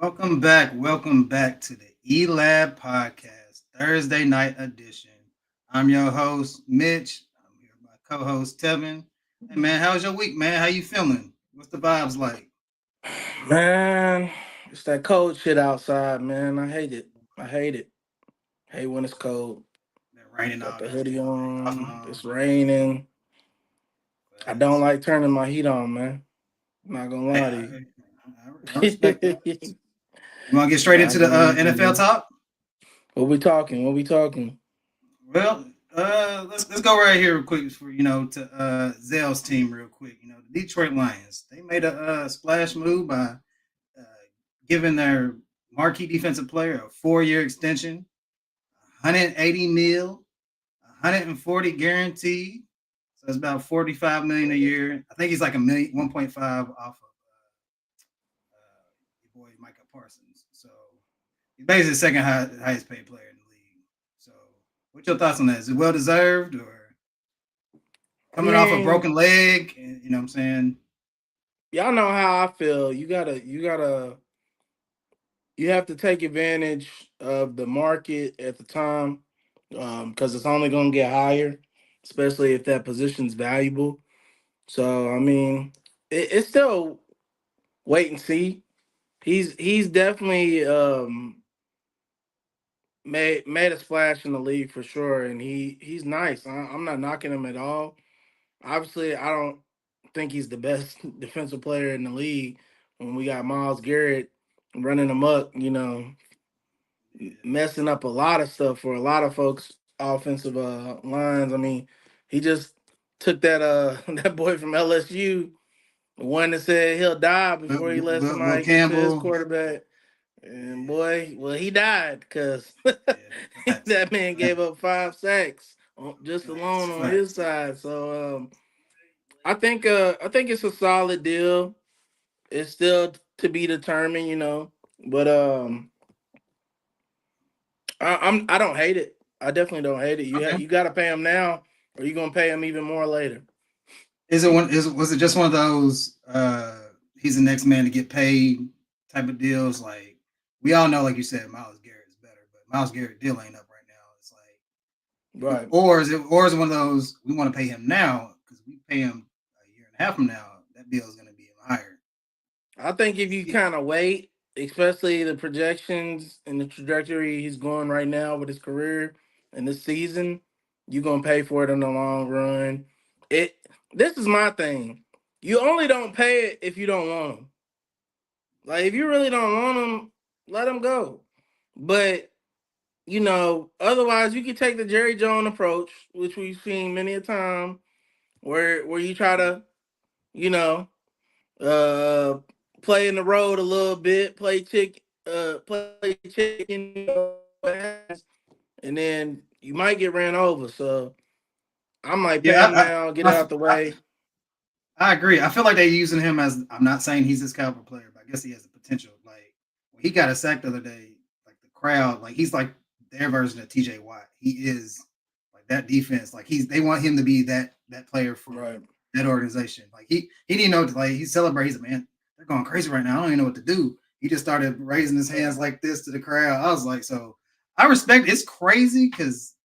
Welcome back to the E-Lab Podcast, Thursday night edition. I'm your host, Mitch. I'm here with my co-host, Tevin. Hey man, how's your week, man? How you feeling? What's the vibes like? Man, it's that cold shit outside, man. I hate it. I hate it. Hate when it's cold. Been raining Got all the day, hoodie off and on. on. It's raining. I don't Facts. like turning my heat on, man. Not gonna Hey, lie to I respect that. you. You want to get straight Not into the gonna lie to NFL you. talk? What we talking? What we talking? Well, let's go right here real quick for to Zell's team real quick. The Detroit Lions. They made a splash move by uh, giving their marquee defensive player a 4-year extension, 180 mil, 140 guaranteed. So it's about 45 million a year. I think he's like a million, 1.5 off of your boy Micah Parsons. So he's basically the second highest paid player in the league. So what's your thoughts on that? Is it well deserved or I coming off a mean, broken leg? You know what I'm saying? y'all know how I feel. You have to take advantage of the market at the time, because it's only gonna get higher, especially if that position's valuable. So I mean, it's still wait and see. He's definitely made a splash in the league for sure, and he's nice. I'm not knocking him at all. Obviously, I don't think he's the best defensive player in the league. When we got Miles Garrett running amok, messing up a lot of stuff for a lot of folks' offensive lines. I mean, he just took that that boy from LSU, the one that said he'll die before he let Will somebody get to his Campbell. quarterback. And boy, well, he died because Yeah, facts. that man gave up 5 sacks just Facts. alone on his Facts. side. So I think it's a solid deal. It's still to be determined, but I don't hate it. I definitely don't hate it. Okay. You got to pay him now, or you gonna pay him even more later. Was it just one of those he's the next man to get paid type of deals? Like we all know, like you said, Miles Garrett is better, but Miles Garrett deal ain't up right now. It's like, Right. or is it one of those we want to pay him now because we pay him a year and a half from now, that bill is going to be higher. I think if you kind of wait, especially the projections and the trajectory he's going right now with his career and this season, you're gonna pay for it in the long run. It. This is my thing. You only don't pay it if you don't want him. Like if you really don't want him, let him go. But otherwise you can take the Jerry Jones approach, which we've seen many a time, where you try to, you know, uh play in the road a little bit, play chicken, and then you might get ran over. So I'm like, pay him Yeah, now, get it out the I, way. I agree. I feel like they're using him as. I'm not saying he's this caliber player, but I guess he has the potential. Like when he got a sack the other day, like the crowd, like he's like their version of T.J. Watt. He is like that defense. Like they want him to be that player for Right. that organization. Like he didn't know like he celebrates. Man, they're going crazy right now. I don't even know what to do. He just started raising his hands like this to the crowd. I was like, so I respect. It's crazy because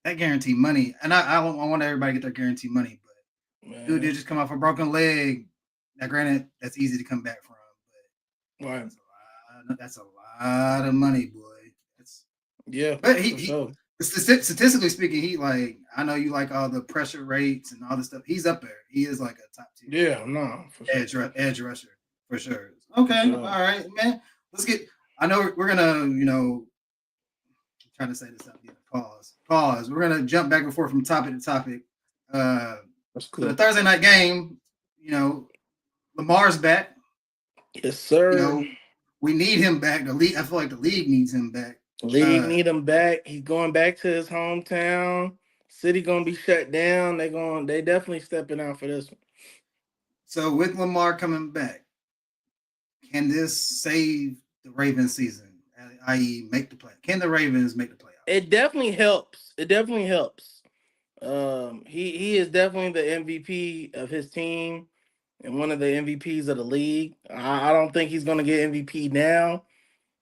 that guaranteed money, and I want everybody to get their guaranteed money, but dude did Man. just come off a broken leg. Now, granted, that's easy to come back from, but Right. that's a lot of money, boy. That's Yeah, but for he sure. statistically speaking, he like I know you like all the pressure rates and all this stuff. He's up there. He is like a top tier Yeah, no, for sure. edge rusher for sure. For Okay, sure. all right, man. Let's get. I know we're gonna I'm trying to say this out. Pause. We're gonna jump back and forth from topic to topic. Uh, That's so the cool. Thursday night game, you know, Lamar's back. Yes, You sir. know, we need him back. The league, I feel like the league needs him back. League Uh, need him back. He's going back to his hometown. City gonna be shut down. They definitely stepping out for this one. so with Lamar coming back, can this save the Ravens season? I.e., make the play? Can the Ravens make the playoffs? It definitely helps. It definitely helps. He is definitely the MVP of his team and one of the MVPs of the league. I don't think he's gonna get MVP now,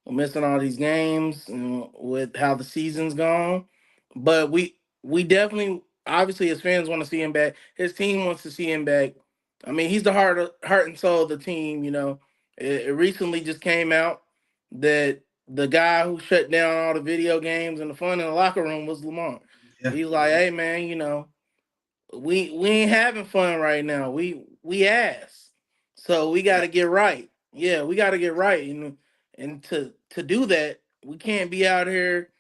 We're missing all these games and with how the season's gone. But we definitely, obviously, as fans want to see him back. His team wants to see him back. I mean, he's the heart and soul of the team. It recently just came out that the guy who shut down all the video games and the fun in the locker room was Lamar. Yeah, He's like, hey man, we ain't having fun right now. We ass. So we got to get facts. right. Yeah, we got to get right. And to do that, we can't be out here,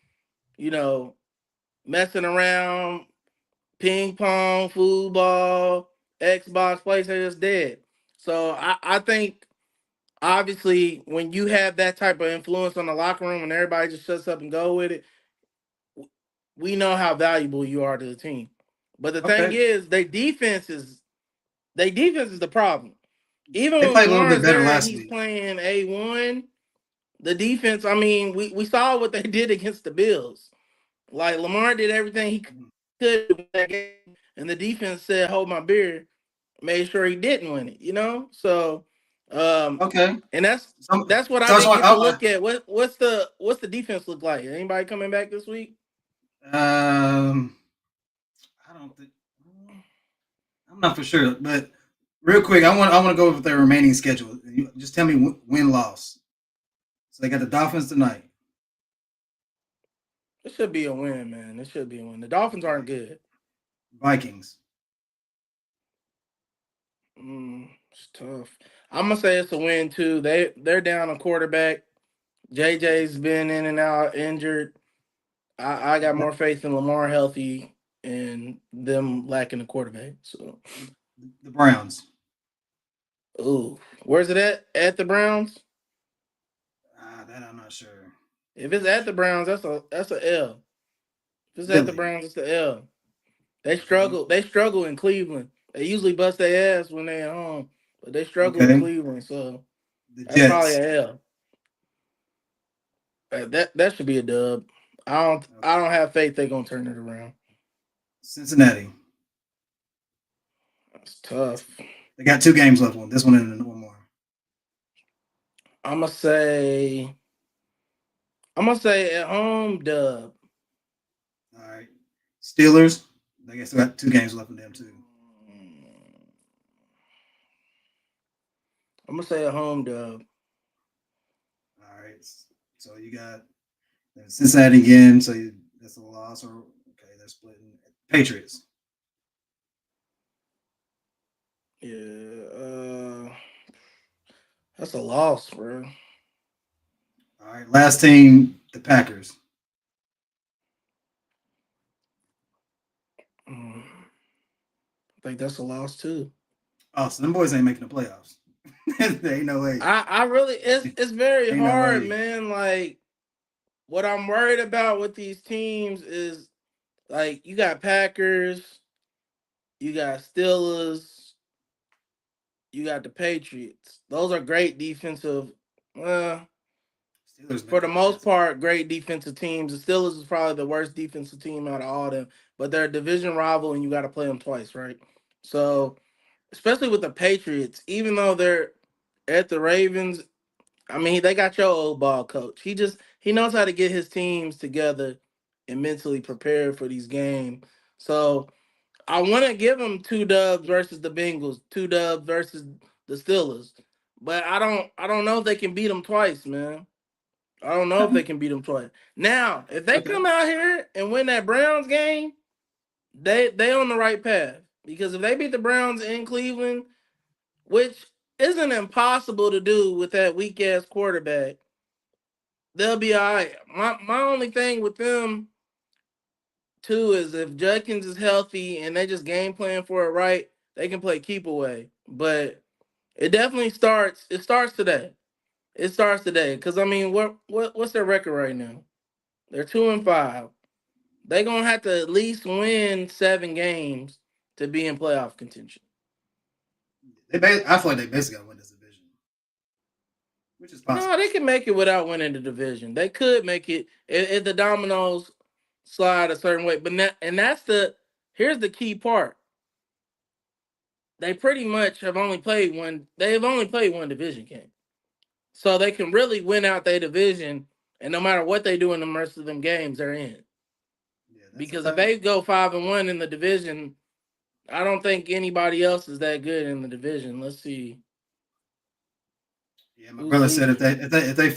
you know, messing around, ping pong, football, Xbox, PlayStation is dead. So I think obviously when you have that type of influence on the locker room and everybody just shuts up and go with it, we know how valuable you are to the team. But the thing Okay, is, their defense is the problem. Even they when played a little bit Lamar's better there and last he's week. playing A1, the defense, I mean, we saw what they did against the Bills. Like Lamar did everything he Mhm. could to win that game, and the defense said, "Hold my beer," made sure he didn't win it. So um, Okay, and that's so, that's what I so I just didn't want. get to look at. What's the defense look like? Anybody coming back this week? um, I don't think. I'm not for sure, but real quick, I want to go over their remaining schedule. You just tell me win loss. So they got the Dolphins tonight. It should be a win, man. It should be a win. The Dolphins aren't Okay, good. Vikings. It's tough. I'm gonna say it's a win too. They're down a quarterback. JJ's been in and out injured. I got more faith in Lamar healthy and them lacking a quarterback. So, The Browns. ooh, where's it at? At the Browns? That I'm not sure. If I'm it's not at the sure. Browns, that's a L. If it's at the Really? Browns, it's the L. They Okay. struggle. They struggle in Cleveland. They usually bust their ass when they're at home, but they struggle in Okay. Cleveland. So The that's probably Jets. a L. That should be a dub. I don't have faith they're gonna turn it around. Cincinnati. That's tough. They got two games left. This one and one more. I'm gonna say I'm gonna say at home dub. All right. Steelers. I guess they got two games left in them too. I'm gonna say at home dub. All right. So you got Cincinnati again. So that's a loss. Or okay, they're splitting. Patriots. Yeah, that's a loss, bro. All right. Last team, the Packers. I think that's a loss too. Oh, so them boys ain't making the playoffs. There ain't no way. I really it's very Ain't no hard, way. man. Like what I'm worried about with these teams is like you got Packers, you got Steelers, you got the Patriots. Those are great defensive. Uh, Steelers for better the most defensively. part, great defensive teams. The Steelers is probably the worst defensive team out of all of them, but they're a division rival, and you got to play them twice, right? Yeah. So, especially with the Patriots, even though they're at the Ravens, I mean, they got your old ball coach. He knows how to get his teams together and mentally prepare for these games. So I want to give them two dubs versus the Bengals, two dubs versus the Steelers, but I don't know if they can beat them twice, man. I don't know if they can beat them twice. Now, if they Okay. come out here and win that Browns game, they on the right path. Because if they beat the Browns in Cleveland, which isn't impossible to do with that weak ass quarterback, they'll be all right. My only thing with them too is if Judkins is healthy and they just game plan for it right, they can play keep away. But it definitely starts. It starts today. It starts today. Because I mean, what's their record right now? They're 2-5. They're gonna have to at least win 7 games to be in playoff contention. I feel like they basically got to win this division, which is No, possible. they can make it without winning the division. They could make it if the dominoes slide a certain way. But that's the here's the key part. They pretty much have only played one. They've only played one division game. so they can really win out their division. And no matter what they do in the rest of them games, they're in. Yeah, that's a Because if tough. they go 5-1 in the division, I don't think anybody else is that good in the division. Let's see Yeah, my who's brother said leading. if they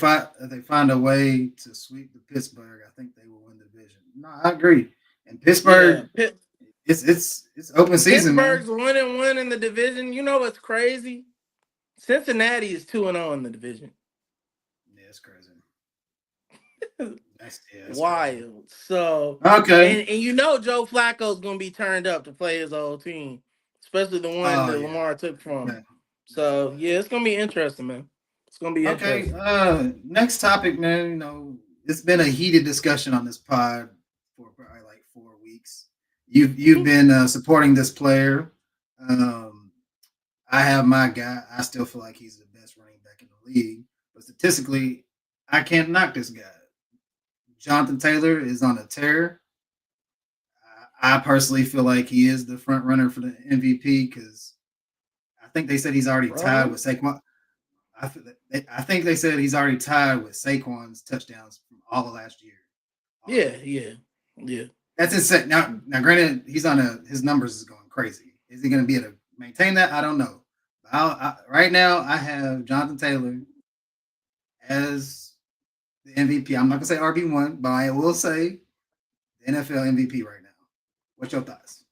find a way to sweep the Pittsburgh, I think they will win the division. No, I agree. And Yeah, Pittsburgh, it's open season, man. Pittsburgh's 1-1 in the division. You know what's crazy? Cincinnati is 2-0 in the division. Yeah, it's crazy. That's crazy. Wild. So, Okay. and you know Joe Flacco's gonna be turned up to play his old team, especially the one Oh that yeah, Lamar took from him. yeah, So definitely. yeah, it's gonna be interesting, man. It's gonna be Okay. interesting. Next topic, man. It's been a heated discussion on this pod for probably like 4 weeks. You've been supporting this player. Um, I have my guy. I still feel like he's the best running back in the league. But statistically, I can't knock this guy. Jonathan Taylor is on a tear. I personally feel like he is the front runner for the MVP because I think they said he's already tied Bro. with Saquon. I think they said he's already tied with Saquon's touchdowns from all of last year Yeah, already. yeah, yeah. That's insane. Now, granted, he's on his numbers is going crazy. Is he going to be able to maintain that? I don't know. Right now, I have Jonathan Taylor as the MVP. I'm not gonna say RB1, but I will say the NFL MVP right now. What's your thoughts?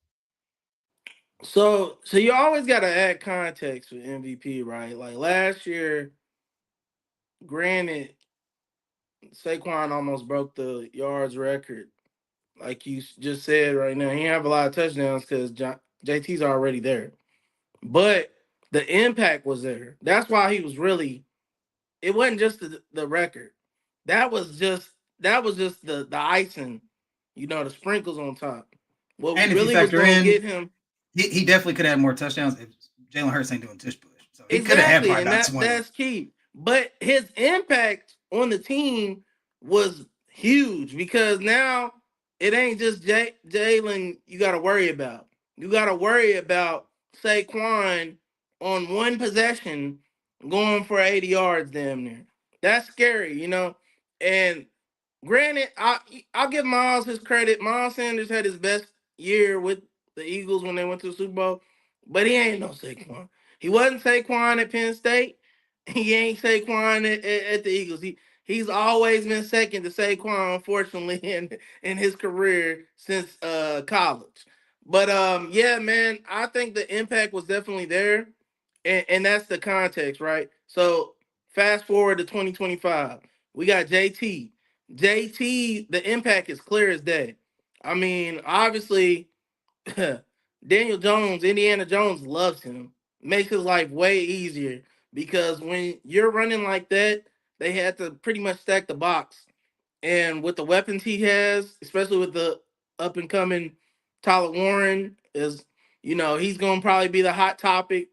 So you always gotta add context with MVP, right? Like last year, granted, Saquon almost broke the yards record, like you just said right now. He didn't have a lot of touchdowns because JT's already there. But the impact was there. That's why he was really. It wasn't just the record. That was just the icing, the sprinkles on top. What And if you really was factor going to in, get him he definitely could have more touchdowns if Jalen Hurts ain't doing tush push. So he could have had exactly, probably and about 20. that's key. But his impact on the team was huge because now it ain't just Jalen you got to worry about. You got to worry about Saquon on one possession going for 80 yards damn near. That's scary. And granted, I'll give Miles his credit. Miles Sanders had his best year with the Eagles when they went to the Super Bowl, but he ain't no Saquon. He wasn't Saquon at Penn State. He ain't Saquon at the Eagles. He's always been second to Saquon, unfortunately, in his career since college. But yeah, man, I think the impact was definitely there, and that's the context, right? So fast forward to 2025, we got JT. JT, the impact is clear as day. I mean, obviously, Daniel Jones, Indiana Jones loves him. Makes his life way easier because when you're running like that, they had to pretty much stack the box. And with the weapons he has, especially with the up and coming Tyler Warren, is he's gonna probably be the hot topic.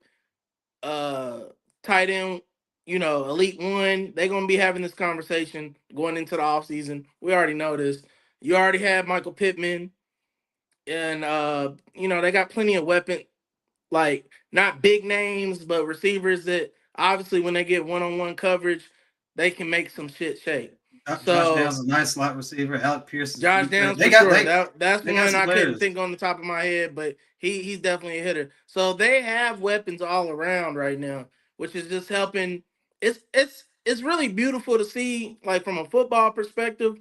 Uh, tight end, elite one. They're gonna be having this conversation going into the offseason. We already know this. You already have Michael Pittman, and they got plenty of weapon, like not big names, but receivers that obviously when they get one-on-one coverage, they can make some shit shake. Josh Downs So is a nice slot receiver. Alec Pierce is a Josh deep threat. Downs for sure. That's They got one some I couldn't players. think on the top of my head, but he's definitely a hitter. So they have weapons all around right now, which is just helping. It's really beautiful to see, like from a football perspective,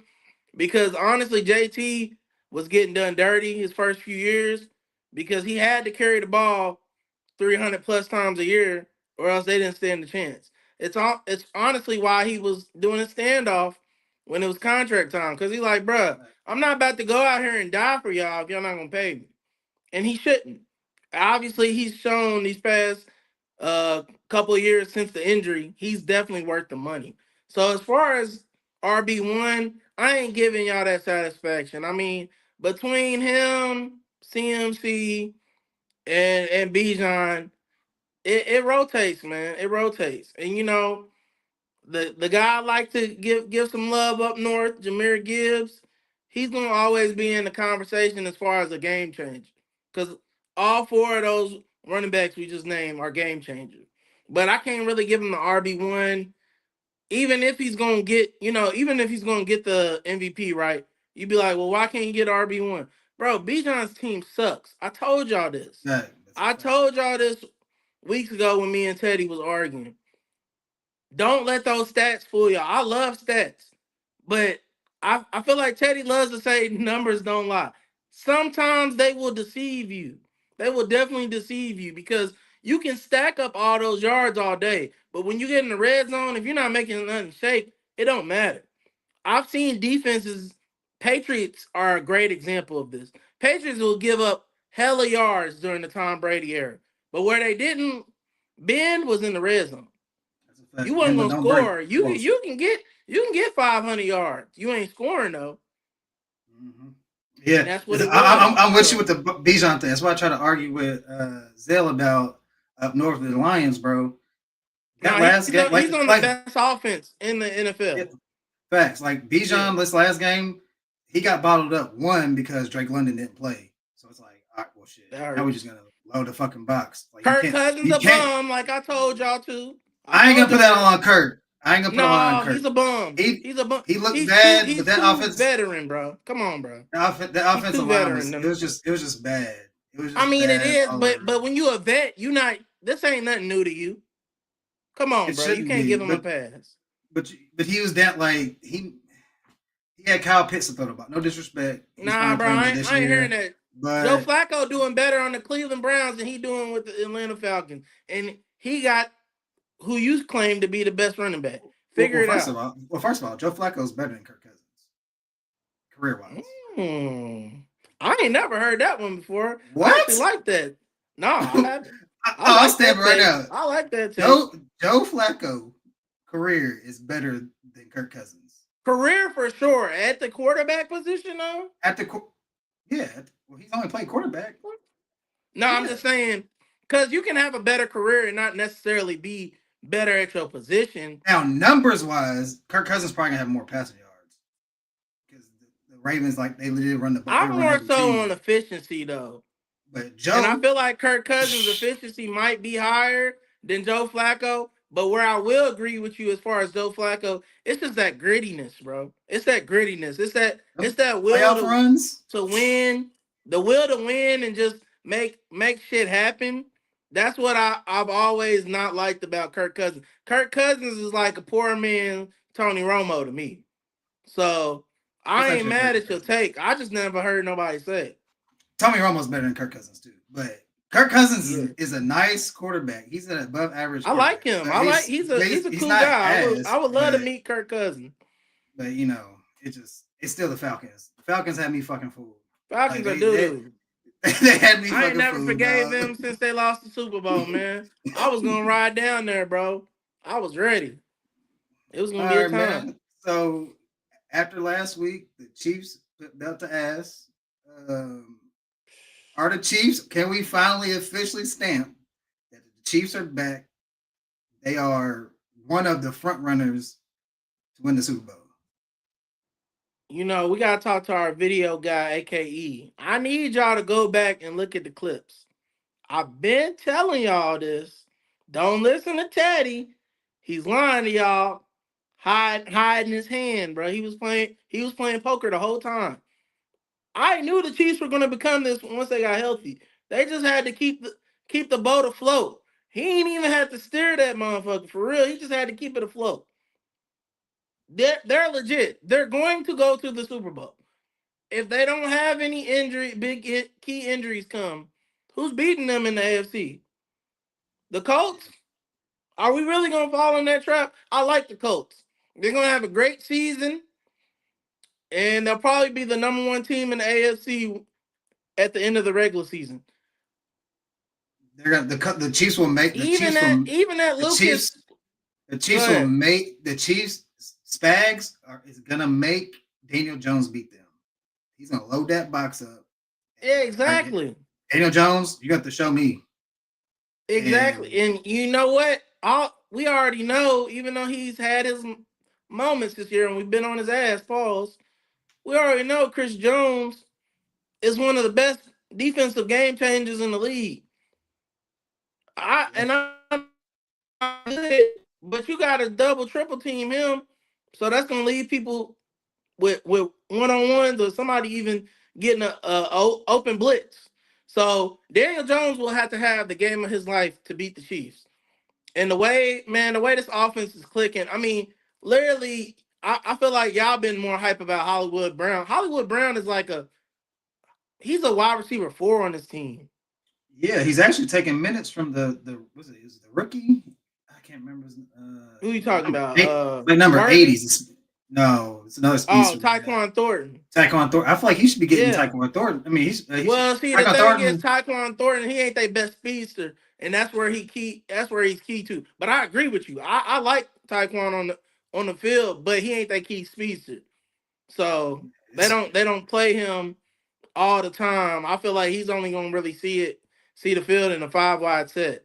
because honestly, JT was getting done dirty his first few years because he had to carry the ball 300 plus times a year, or else they didn't stand a chance. It's honestly why he was doing a standoff when it was contract time, because he's like, bruh, I'm not about to go out here and die for y'all if y'all not gonna pay me. And he shouldn't. Obviously, he's shown these past couple of years since the injury, he's definitely worth the money. So as far as RB1, I ain't giving y'all that satisfaction. I mean, between him, CMC, and Bijan, it rotates, man. It rotates. And the guy I like to give some love up north, Jameer Gibbs, he's gonna always be in the conversation as far as a game changer. Because all four of those running backs we just named are game changers. But I can't really give him the RB1 even if he's gonna get, even if he's gonna get the MVP, right? You'd be like, well, why can't he get RB1? Bro, Bijan's team sucks. I told y'all this. That's a I fact. told y'all this weeks ago when me and Teddy was arguing. Don't let those stats fool y'all. I love stats, but I feel like Teddy loves to say numbers don't lie. Sometimes they will deceive you. They will definitely deceive you because you can stack up all those yards all day, but when you get in the red zone, if you're not making nothing shake, it don't matter. I've seen defenses. Patriots are a great example of this. Patriots will give up hella yards during the Tom Brady era, but where they didn't bend was in the red zone. That's a You fact. wasn't Bend but gonna don't break. score. You can get 500 yards. You ain't scoring though, Hmm. and Yeah, that's what it I'm, was. I'm with you with So the Bijan thing. That's why I try to argue with Zell about up north of the Lions, bro. That no, last game, he's on the best offense in the NFL. yeah, facts. Like Yeah, Bijan, this last game, he got bottled up one because Drake London didn't play. So it's like, all right, well, shit. that Now we're just hurts. gonna load the fucking box. Like Kirk Cousins you a can't. bum, like I told y'all to. I I ain't told gonna put y'all that that. on Kurt. I ain't gonna put it on No, Kurt. he's a bum. He He's a bum. he looked He's too. bad, but He's that too offense, veteran, bro. Come on, bro. the He's offensive too line veteran. was it was just bad. It was I just mean, it bad is, all but around. when you a vet, you not. This ain't nothing new to you. Come on, It bro. You shouldn't can't be, give him a pass. but he was that like he had Kyle Pitts to throw about. No disrespect, he's Nah, finally bro. playing I good ain't, this I ain't hearing year, that. Joe but Flacco doing better on the Cleveland Browns than he doing with the Atlanta Falcons, and he got who you claim to be the best running back. Figure it out. first of all, Joe Flacco is better than Kirk Cousins career wise. Hmm. I ain't never heard that one before. I actually What? like that. No, I haven't. I I'll like stand that right take. now. I like that take. Joe Flacco career is better than Kirk Cousins. Career for sure. At the quarterback position, though. At the yeah, well, he's only played quarterback. No, I'm Yeah. just saying because you can have a better career and not necessarily be better at your position. Now, numbers wise, Kirk Cousins probably gonna have more passing yards because the Ravens like they literally run the ball. They I'm run more every so on team. efficiency though. But And I Joe, feel like Kirk Cousins' efficiency might be higher than Joe Flacco. But where I will agree with you as far as Joe Flacco, it's just that grittiness, bro. It's that grittiness. It's that will playoff to runs. win, the will to win and just make shit happen. That's what I've always not liked about Kirk Cousins. Kirk Cousins is like a poor man Tony Romo to me. So That's I ain't actually a fair mad at your comparison. take. I just never heard nobody say it. Tommy Romo's better than Kirk Cousins too, but Kirk Cousins Yeah. is a nice quarterback. He's an above average I like quarterback, him. but He's a he's cool not guy. I ass. would love to meet Kirk Cousins. But it's still the Falcons. The Falcons had me fucking fooled. Like Falcons are doo doo. they had me I ain't fucking never fooled, forgave dog. them since they lost the Super Bowl, man. I was gonna ride down there, bro. I was ready. It was All gonna be a right, time. man. So after last week, the Chiefs put belt to ass. Um, are the Chiefs? Can we finally officially stamp that the Chiefs are back? They are one of the front runners to win the Super Bowl. We gotta talk to our video guy, AKE. I need y'all to go back and look at the clips. I've been telling y'all this. Don't listen to Teddy. He's lying to y'all. Hiding his hand, bro. He was playing poker the whole time. I knew the Chiefs were gonna become this once they got healthy. They just had to keep the boat afloat. He ain't even had to steer that motherfucker for real. He just had to keep it afloat. They're legit. They're going to go to the Super Bowl. If they don't have any key injuries come, who's beating them in the AFC? The Colts? Are we really gonna fall in that trap? I like the Colts. They're gonna have a great season, and they'll probably be the number one team in the AFC at the end of the regular season. They're gonna the Chiefs will make Even at the Lucas. Chiefs the Go Chiefs will ahead. make the Chiefs is gonna make Daniel Jones beat them. He's gonna load that box up. Yeah, And exactly. Daniel Jones, you got to show me. Exactly. And And you know what? We already know, even though he's had his moments this year and we've been on his ass, pause. We already know Chris Jones is one of the best defensive game changers in the league. I yeah, and I'm good, but you got to double, triple team him. So that's gonna leave people with one on ones or somebody even getting a open blitz. So Daniel Jones will have to have the game of his life to beat the Chiefs. And the way, man, the way this offense is clicking, I mean, literally, I feel like y'all been more hype about Hollywood Brown. Hollywood Brown is like he's a wide receiver 4 on this team. Yeah, he's actually taking minutes from the was it is it the rookie? I can't remember his Who you talking about? like number Worthy? 80s. No, it's another Oh, speedster. Tyquan Thornton. Tyquan Thornton. I feel like he should be getting Yeah. Tyquan Thornton. I mean, he's Well, see, the Tyquan thing is, Thornton. Tyquan Thornton, he ain't their best speedster, and that's where he key. That's where he's key to. But I agree with you. I like Tyquan on the field, but he ain't that key speedster. So they don't play him all the time. I feel like he's only gonna really see the field in a 5 wide set,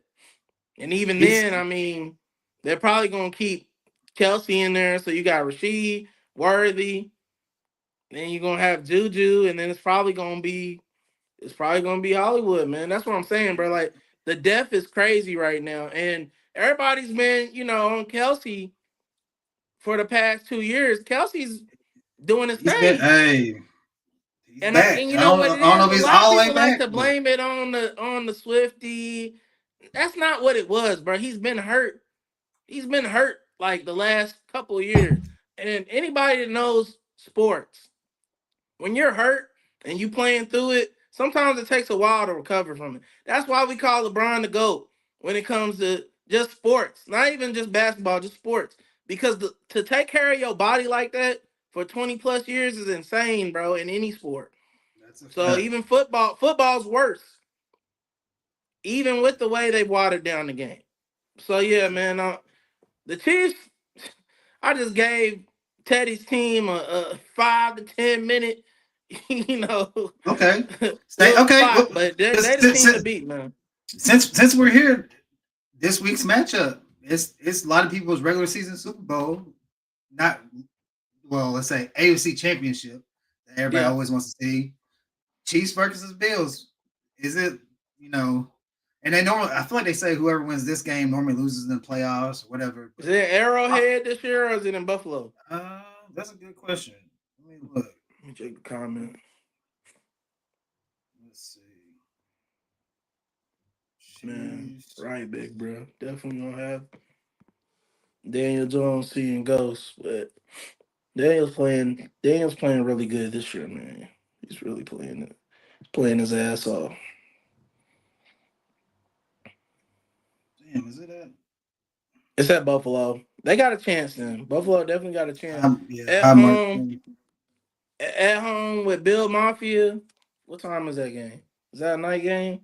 and even He's then, I mean, they're probably gonna keep Kelsey in there. So you got Rashid, Worthy, then you're gonna have Juju, and then it's probably gonna be Hollywood, man. That's what I'm saying, bro. Like the depth is crazy right now, and everybody's been, on Kelsey for the past 2 years. Kelsey's doing his he's been thing, he's and back. you know what it I don't know is. if A he's lot of all the way people like back, to but blame it on the Swifty. That's not what it was, bro. He's been hurt. He's been hurt like the last couple of years, and anybody that knows sports, when you're hurt and you playing through it, sometimes it takes a while to recover from it. That's why we call LeBron the GOAT when it comes to just sports, not even just basketball, just sports. Because to take care of your body like that for 20 plus years is insane, bro, in any sport. that's a So fact. even football's worse, even with the way they watered down the game. So yeah, man, the Chiefs, I just gave Teddy's team a 5 to 10 minute, you know, Okay, stay little okay. spot, Well, but they the since, team to beat, man. since we're here, this week's matchup, it's a lot of people's regular season Super Bowl, not well, let's say AFC Championship that everybody Yeah. always wants to see. Chiefs versus Bills. Is it, you know, and they normally, I feel like they say whoever wins this game normally loses in the playoffs or whatever. Is it But Arrowhead this year or is it in Buffalo? that's a good question. Let me look. Let me check the comment. Let's see. Man, Chiefs. right, big bro. Definitely gonna have Daniel Jones seeing ghosts, but Daniel's playing really good this year, man. He's really playing his ass off. Damn, is it at? It's at Buffalo. They got a chance then. Buffalo definitely got a chance. Yeah, At high mark. home, at home with Bill Mafia. What time is that game? Is that a night game?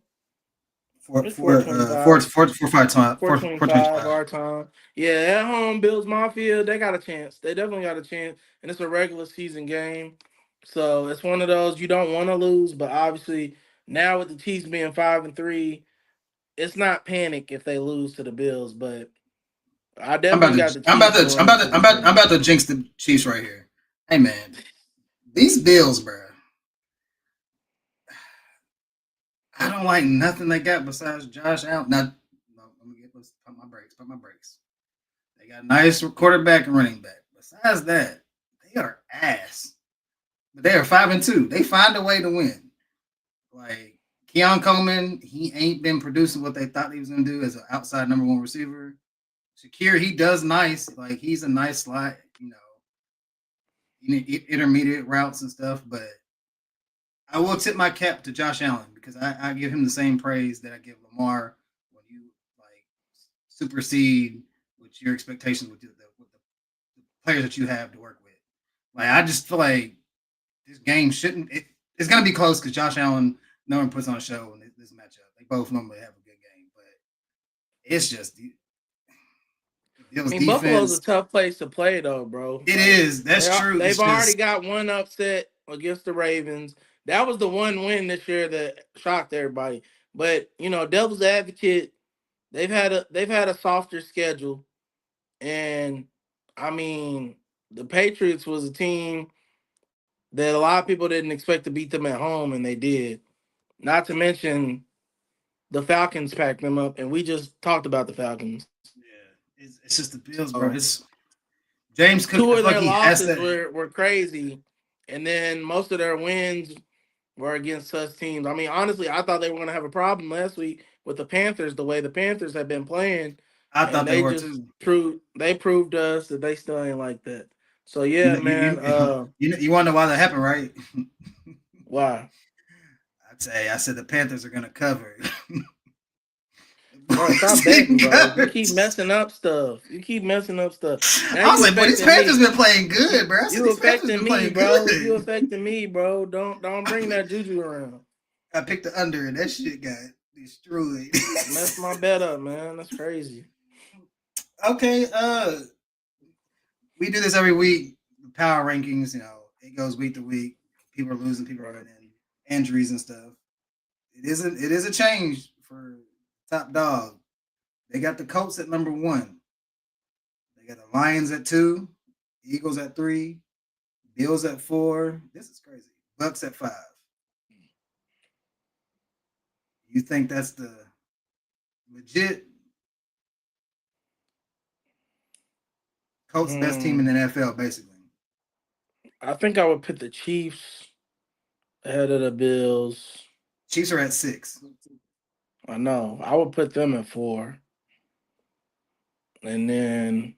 Four, It's four, uh, four, 4:25. four, four, five time, Four twenty four five 25. our time. Yeah, at home, Bills Mafia, they got a chance. They definitely got a chance. And it's a regular season game. So it's one of those you don't want to lose, but obviously now with the Chiefs being 5-3, it's not panic if they lose to the Bills, but I I'm about definitely got to, the I'm about Chiefs to, I'm going about into to, I'm this about, I'm game. about to jinx the Chiefs right here. Hey man, these Bills, bro. I don't like nothing they got besides Josh Allen. Now, no, let's pump my brakes. Pump my brakes. They got a nice quarterback and running back. Besides that, they are ass. But they are 5-2. They find a way to win. Like Keon Coleman, he ain't been producing what they thought he was gonna do as an outside number one receiver. Shakir, he does nice. Like he's a nice slot, intermediate routes and stuff. But I will tip my cap to Josh Allen because I give him the same praise that I give Lamar when you like supersede with your expectations with the players that you have to work with. Like I just feel like this game shouldn't. It's gonna be close because Josh Allen no one puts on a show in this matchup. They both normally have a good game, but it's just the I Bills mean, Buffalo's a defense. tough place to play though, bro. It Like is. That's true. they've It's already just got one upset against the Ravens. That was the one win this year that shocked everybody. But Devil's Advocate, they've had a softer schedule, and I mean the Patriots was a team that a lot of people didn't expect to beat them at home, and they did. Not to mention the Falcons packed them up, and we just talked about the Falcons. yeah. It's just the Bills, bro. So It's James Cook. two I of feel like their he has losses to. were crazy, and then most of their wins were against such teams. I mean, honestly, I thought they were going to have a problem last week with the Panthers, the way the Panthers have been playing, I and thought they they were just too. proved to us that they still ain't like that. So You yeah, know, man. you want to know why that happened, right? Why, I said the Panthers are gonna cover. bro? Boys Stop betting, didn't bro. You keep cover. messing up stuff. You keep messing up stuff. Now I was you like, boy, these affecting Panthers me. been playing good, bro. I said You these Panthers affecting been me, playing bro. You good. affecting me, bro. Don't bring that juju around. I picked the under, and that shit got destroyed. Mess my bet up, man. That's crazy. Okay, we do this every week. Power rankings, it goes week to week. People are losing, people are Right. winning, injuries and stuff. It is a change for top dog. They got the Colts at number one. They got the Lions at two, Eagles at three, Bills at four. This is crazy. Bucks at five. You think that's the legit Colts best team in Hmm. the NFL, basically? I think I would put the Chiefs ahead of the Bills. Chiefs are at six. I know. I would put them at four. And then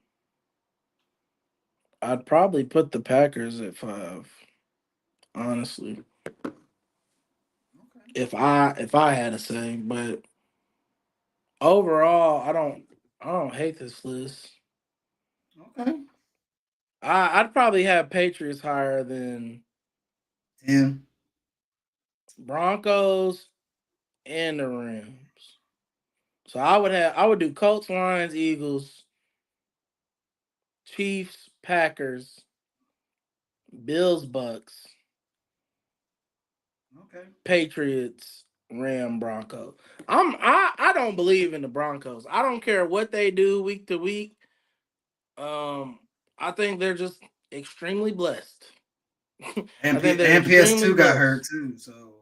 I'd probably put the Packers at five. Honestly. Okay. If I had to say. But overall, I don't hate this list. Okay. I'd probably have Patriots higher than 10. Broncos and the Rams. So I would do Colts, Lions, Eagles, Chiefs, Packers, Bills, Bucks, Okay. Patriots, Bronco. I don't believe in the Broncos. I don't care what they do week to week. Um, I think they're just extremely blessed. I And, think they're and extremely PS2 got hurt blessed. too. So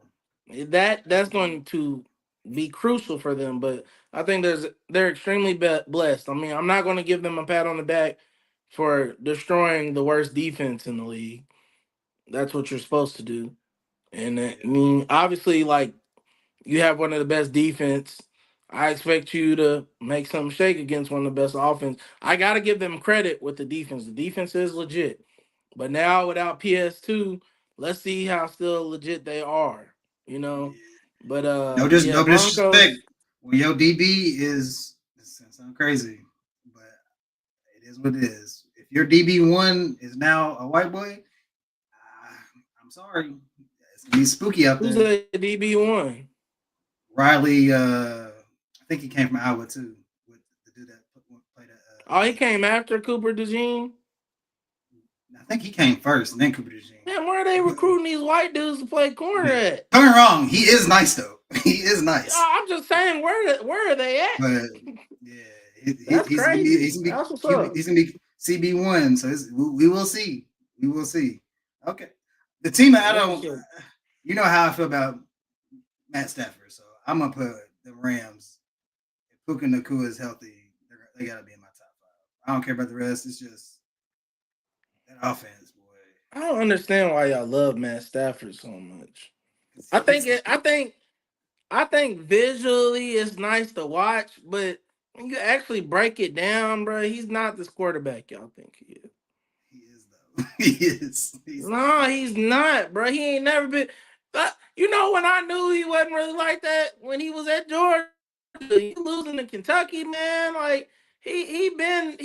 That's going to be crucial for them. But I think they're extremely blessed. I mean, I'm not going to give them a pat on the back for destroying the worst defense in the league. That's what you're supposed to do. And I yeah. mean, obviously, like you have one of the best defense. I expect you to make some shake against one of the best offense. I got to give them credit with the defense. The defense is legit. But now without PS2, let's see how still legit they are. You know. Yeah. But No yeah, disrespect. Broncos. When your DB is, this sounds crazy, but it is what it is. If your DB1 is now a white boy, I'm sorry. It's gonna be spooky out Who's there. a DB1? Riley, I think he came from Iowa too. With the dude that played Oh, he came after Cooper DeJean. I think he came first, and then Cooper Man, where are they DeJean. recruiting these white dudes to play corner at? Don't get me wrong, he is nice though. He is nice, I'm just saying, where are they at? but yeah, That's he's gonna be crazy. That's what's up. He's gonna be CB1. So we will see. We will see. Okay, the team I That's don't. what's up. You know how I feel about Matt Stafford, so I'm gonna put the Rams. If Puka Nakua is healthy, they gotta be in my top five. I don't care about the rest. It's just that offense, boy. I don't understand why y'all love Matt Stafford so much. I think It's it. I think visually it's nice to watch, but when you actually break it down, bro, he's not this quarterback y'all think he is. he is though. He is. He's No, he's not, bro. He ain't never been. When I knew he wasn't really like that when he was at Georgia, he losing to Kentucky, man. Like he been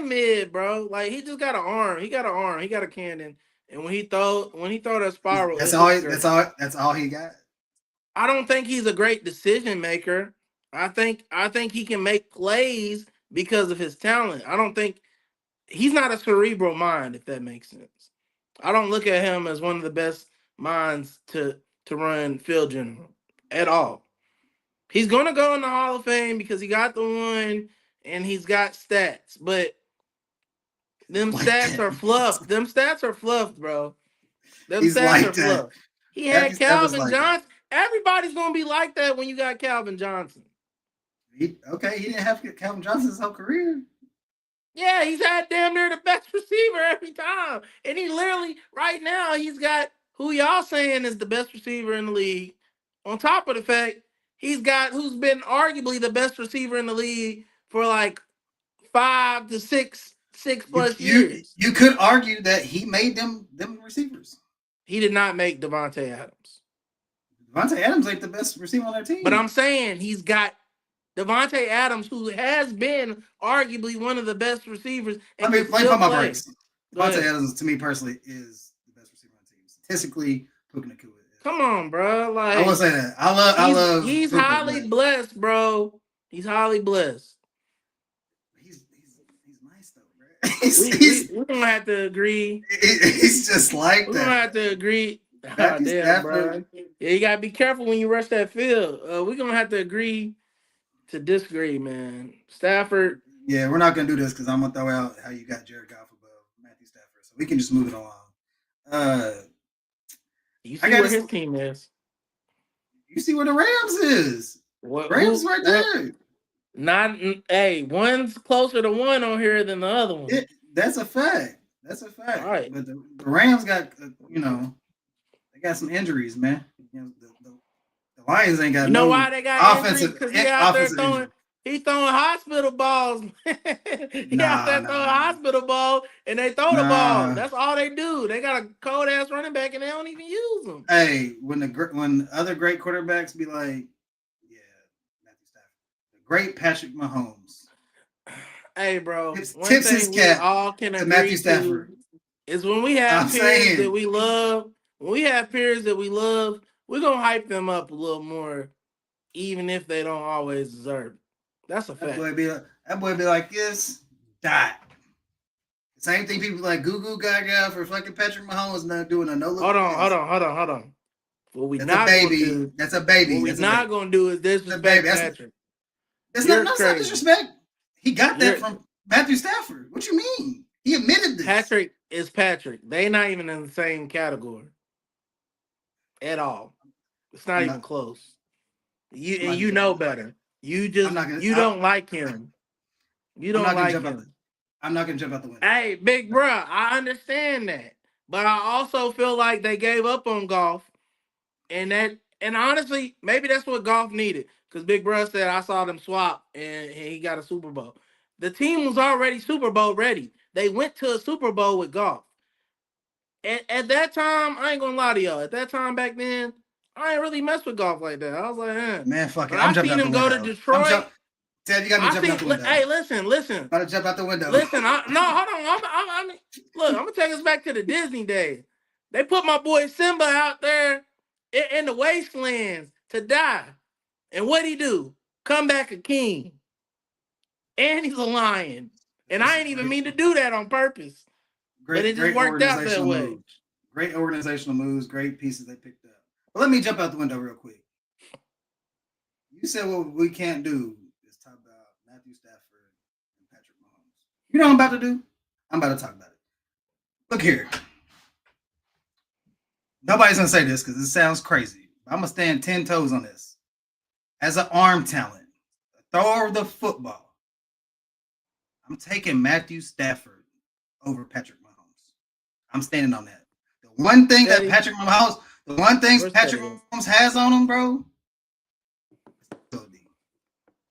mid, bro. Like he just got an arm. He got an arm. He got a cannon. And when he throw that spiral, that's it all. looks great. That's all he got. I don't think he's a great decision maker. I think he can make plays because of his talent. I don't think he's not a cerebral mind, if that makes sense. I don't look at him as one of the best minds to run field general at all. He's gonna go in the Hall of Fame because he got the one and he's got stats, but them Like stats that. are fluff. Them stats are fluff, bro. Them He's stats like are that. fluff. He Matthew had Stafford's Calvin like that. Johnson. Everybody's gonna be like that when you got Calvin Johnson. Okay, he didn't have Calvin Johnson his whole career. Yeah, he's had damn near the best receiver every time. And he literally, right now, he's got who y'all saying is the best receiver in the league. On top of the fact, he's got who's been arguably the best receiver in the league for like 5 to 6 You plus you years. you could argue that he made them receivers. He did not make Devontae Adams. Devontae Adams ain't the best receiver on their But I'm team. saying he's got Devontae Adams, who has been arguably one of the best receivers and can Let me still put my play. breaks. Go Devontae ahead. Adams, to me personally, is the best receiver on the team. Statistically, Puka Nacua is. Come on, bro. I will Like say that. I love he's Puka, highly but blessed, bro. He's highly blessed. he's nice though, bro. We're gonna have to agree. He's just like We're gonna that. have to agree. Oh, Matthew damn, Stafford. bro. Yeah, you gotta be careful when you rush that field. We're gonna have to agree to disagree, man. Stafford. Yeah, we're not gonna do this because I'm gonna throw out how you got Jared Goff above Matthew Stafford, so we can just move it along. You I see got where his team is. You see where the Rams is? Rams right there. Not hey, one's closer to one on here than the other one. That's a fact. That's a fact. All right. But the Rams got, they got some injuries, man. The Lions ain't got You know no why they got offensive injuries? Because he out there injury. he's throwing hospital balls. He out there throwing hospital balls, and they throw the ball. That's all they do. They got a cold ass running back, and they don't even use them. Hey, when other great quarterbacks be like, yeah, Matthew Stafford, the great Patrick Mahomes. Hey, bro, tips his cap we all can agree Matthew Stafford is when we have peers that we love. When we have peers that we love, we're gonna hype them up a little more, even if they don't always deserve it. That's a fact. That boy be like this, dot. Same thing people like Goo Goo Gaga for fucking Patrick Mahomes not doing a no look. Hold on. What we That's not a baby. Gonna do, That's a baby. What we not gonna do is disrespect Patrick. That's not disrespect. He got that from Matthew Stafford. What you mean? He admitted this. Patrick is Patrick. They not even in the same category at all. It's not even close. You know better. You just don't like him. You don't like him. I'm not gonna jump out the window. Hey, big bruh, I understand that, but I also feel like they gave up on Goff, and honestly, maybe that's what Goff needed. Because big bruh said I saw them swap, and he got a Super Bowl. The team was already Super Bowl ready. They went to a Super Bowl with Goff. At that time, I ain't gonna lie to y'all. At that time back then, I ain't really messed with Goff like that. I was like, man, fuck it. I seen him go to Detroit. Ted, you got me jumping out the window. Hey, listen. About to jump out the window. Listen, hold on. Look, I'm gonna take us back to the Disney days. They put my boy Simba out there in the wastelands to die, and what'd he do? Come back a king, and he's a lion. And I ain't even mean to do that on purpose, but it just worked out that way. Great organizational moves, great pieces they picked up. But let me jump out the window real quick. You said what we can't do is talk about Matthew Stafford and Patrick Mahomes. You know what I'm about to do? I'm about to talk about it. Look here. Nobody's going to say this because it sounds crazy. I'm going to stand 10 toes on this. As an arm talent, a thrower of the football, I'm taking Matthew Stafford over Patrick Mahomes. I'm standing on that. The one thing that Patrick Mahomes has on him, bro, and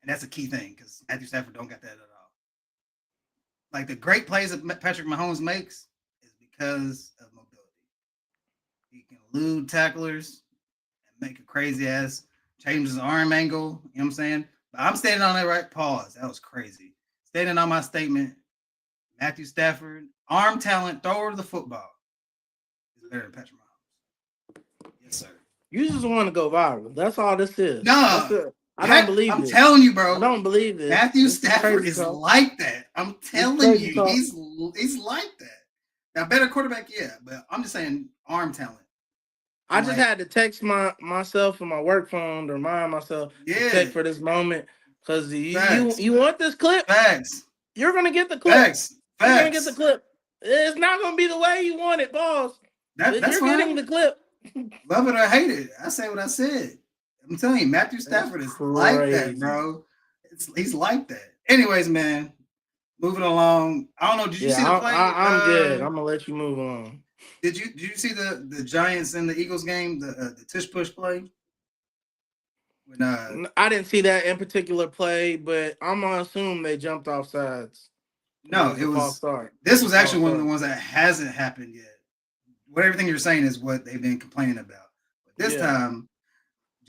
that's a key thing because Matthew Stafford don't got that at all. Like the great plays that Patrick Mahomes makes is because of mobility. He can elude tacklers and make a crazy ass, change his arm angle. You know what I'm saying? But I'm standing on that right. Pause. That was crazy. Standing on my statement. Matthew Stafford, arm talent, thrower of the football, is better than Patrick Mahomes. Yes, sir. You just want to go viral. That's all this is. No. I don't believe I'm telling you, bro. I don't believe this. Matthew Stafford is like that. I'm telling you, he's like that. Now, better quarterback, yeah, but I'm just saying arm talent. I just had to text myself from my work phone to remind myself to check for this moment because you want this clip. Facts. You're gonna get the clip. Facts. You're gonna get the clip. It's not gonna be the way you want it, boss. That's You're fine. getting the clip. Love it or hate it, I say what I said. I'm telling you, Matthew Stafford is like that, bro. He's like that. Anyways, man, moving along. I don't know. Did you Yeah, see the play? I'm good. I'm gonna let you move on. Did you see the Giants and the Eagles game? The tush push play when I didn't see that in particular play, but I'm gonna assume they jumped off sides because it no, was it a false was start. It this was a was false actually one of the start. ones that hasn't happened yet. What everything you're saying is what they've been complaining about. But this Yeah. time,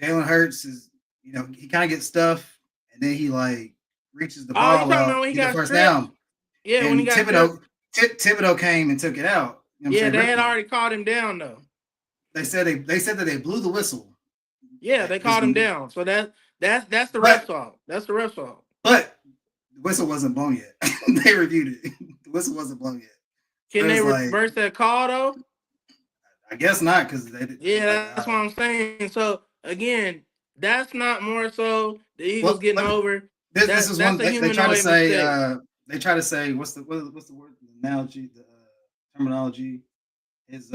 Jalen Hurts is, he kind of gets stuff, and then he like reaches the Oh, you ball talking about out, when he get the got first stripped? down, Yeah, when he and got stripped. Thibodeau came and took it out. You know what I'm Yeah, saying? they Ripped had him. already called him down though. They said that they blew the whistle. Yeah, That they there's called him gonna be, down. So that's the ref's but fault. That's the ref's fault. but the whistle wasn't blown yet. They reviewed it. The whistle wasn't blown yet. So Can it they was like, reverse that call though? I guess not because they was like, Yeah, that's what I'm saying. So again, that's not more so the Eagles well, getting over. this is That's one a they try to humanoid say. mistake. They try to say what's the word, the analogy, the terminology is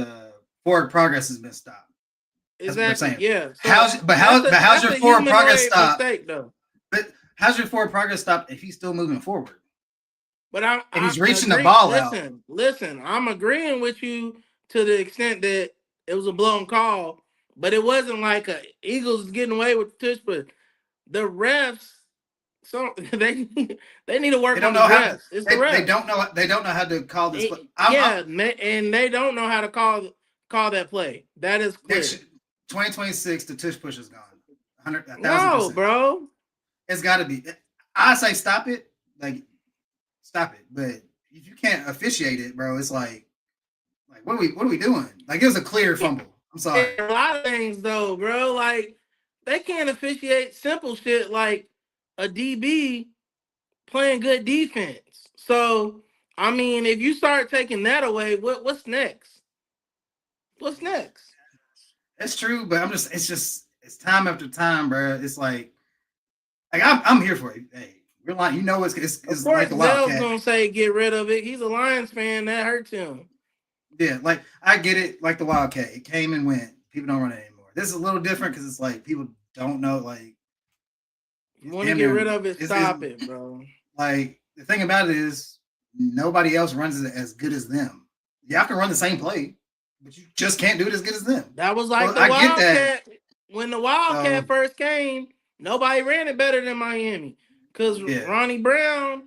forward progress has been stopped. That's what they're Exactly. saying. Yeah. So How's that's your a forward progress humanoid stopped? mistake though. But how's your forward progress stopped if he's still moving forward But and I he's reaching the agree. ball out? Listen. I'm agreeing with you to the extent that it was a blown call, but it wasn't like a Eagles getting away with the tush. But the refs, so they need to They work don't on the know how to, refs. It's the refs. they don't know how to call this. But Yeah, and they don't know how to call that play. That is next clear. 2026, the tush push is gone. 100, No, 1,000%. bro. It's got to be. I say stop it. Like stop it. But if you can't officiate it, bro, it's like what are we doing? Like it was a clear fumble. I'm sorry. A lot of things though, bro. Like they can't officiate simple shit like a DB playing good defense. So I mean, if you start taking that away, what's next? What's next? It's true, but it's time after time, bro. It's like I'm here for it. Hey, we're like Of it's course, like the Zell's Wildcat. gonna say get rid of it. He's a Lions fan. That hurts him. Yeah, like I get it, like the Wildcat. It came and went. People don't run it anymore. This is a little different because it's like people don't know. Like You it's want to damn get near. rid of it? It's Stop it, bro. like the thing about it is nobody else runs it as good as them. Y'all can run the same play, but you just can't do it as good as them. That was So like the I get that. Wildcat. When the Wildcat So first came, nobody ran it better than Miami. Cause yeah, Ronnie Brown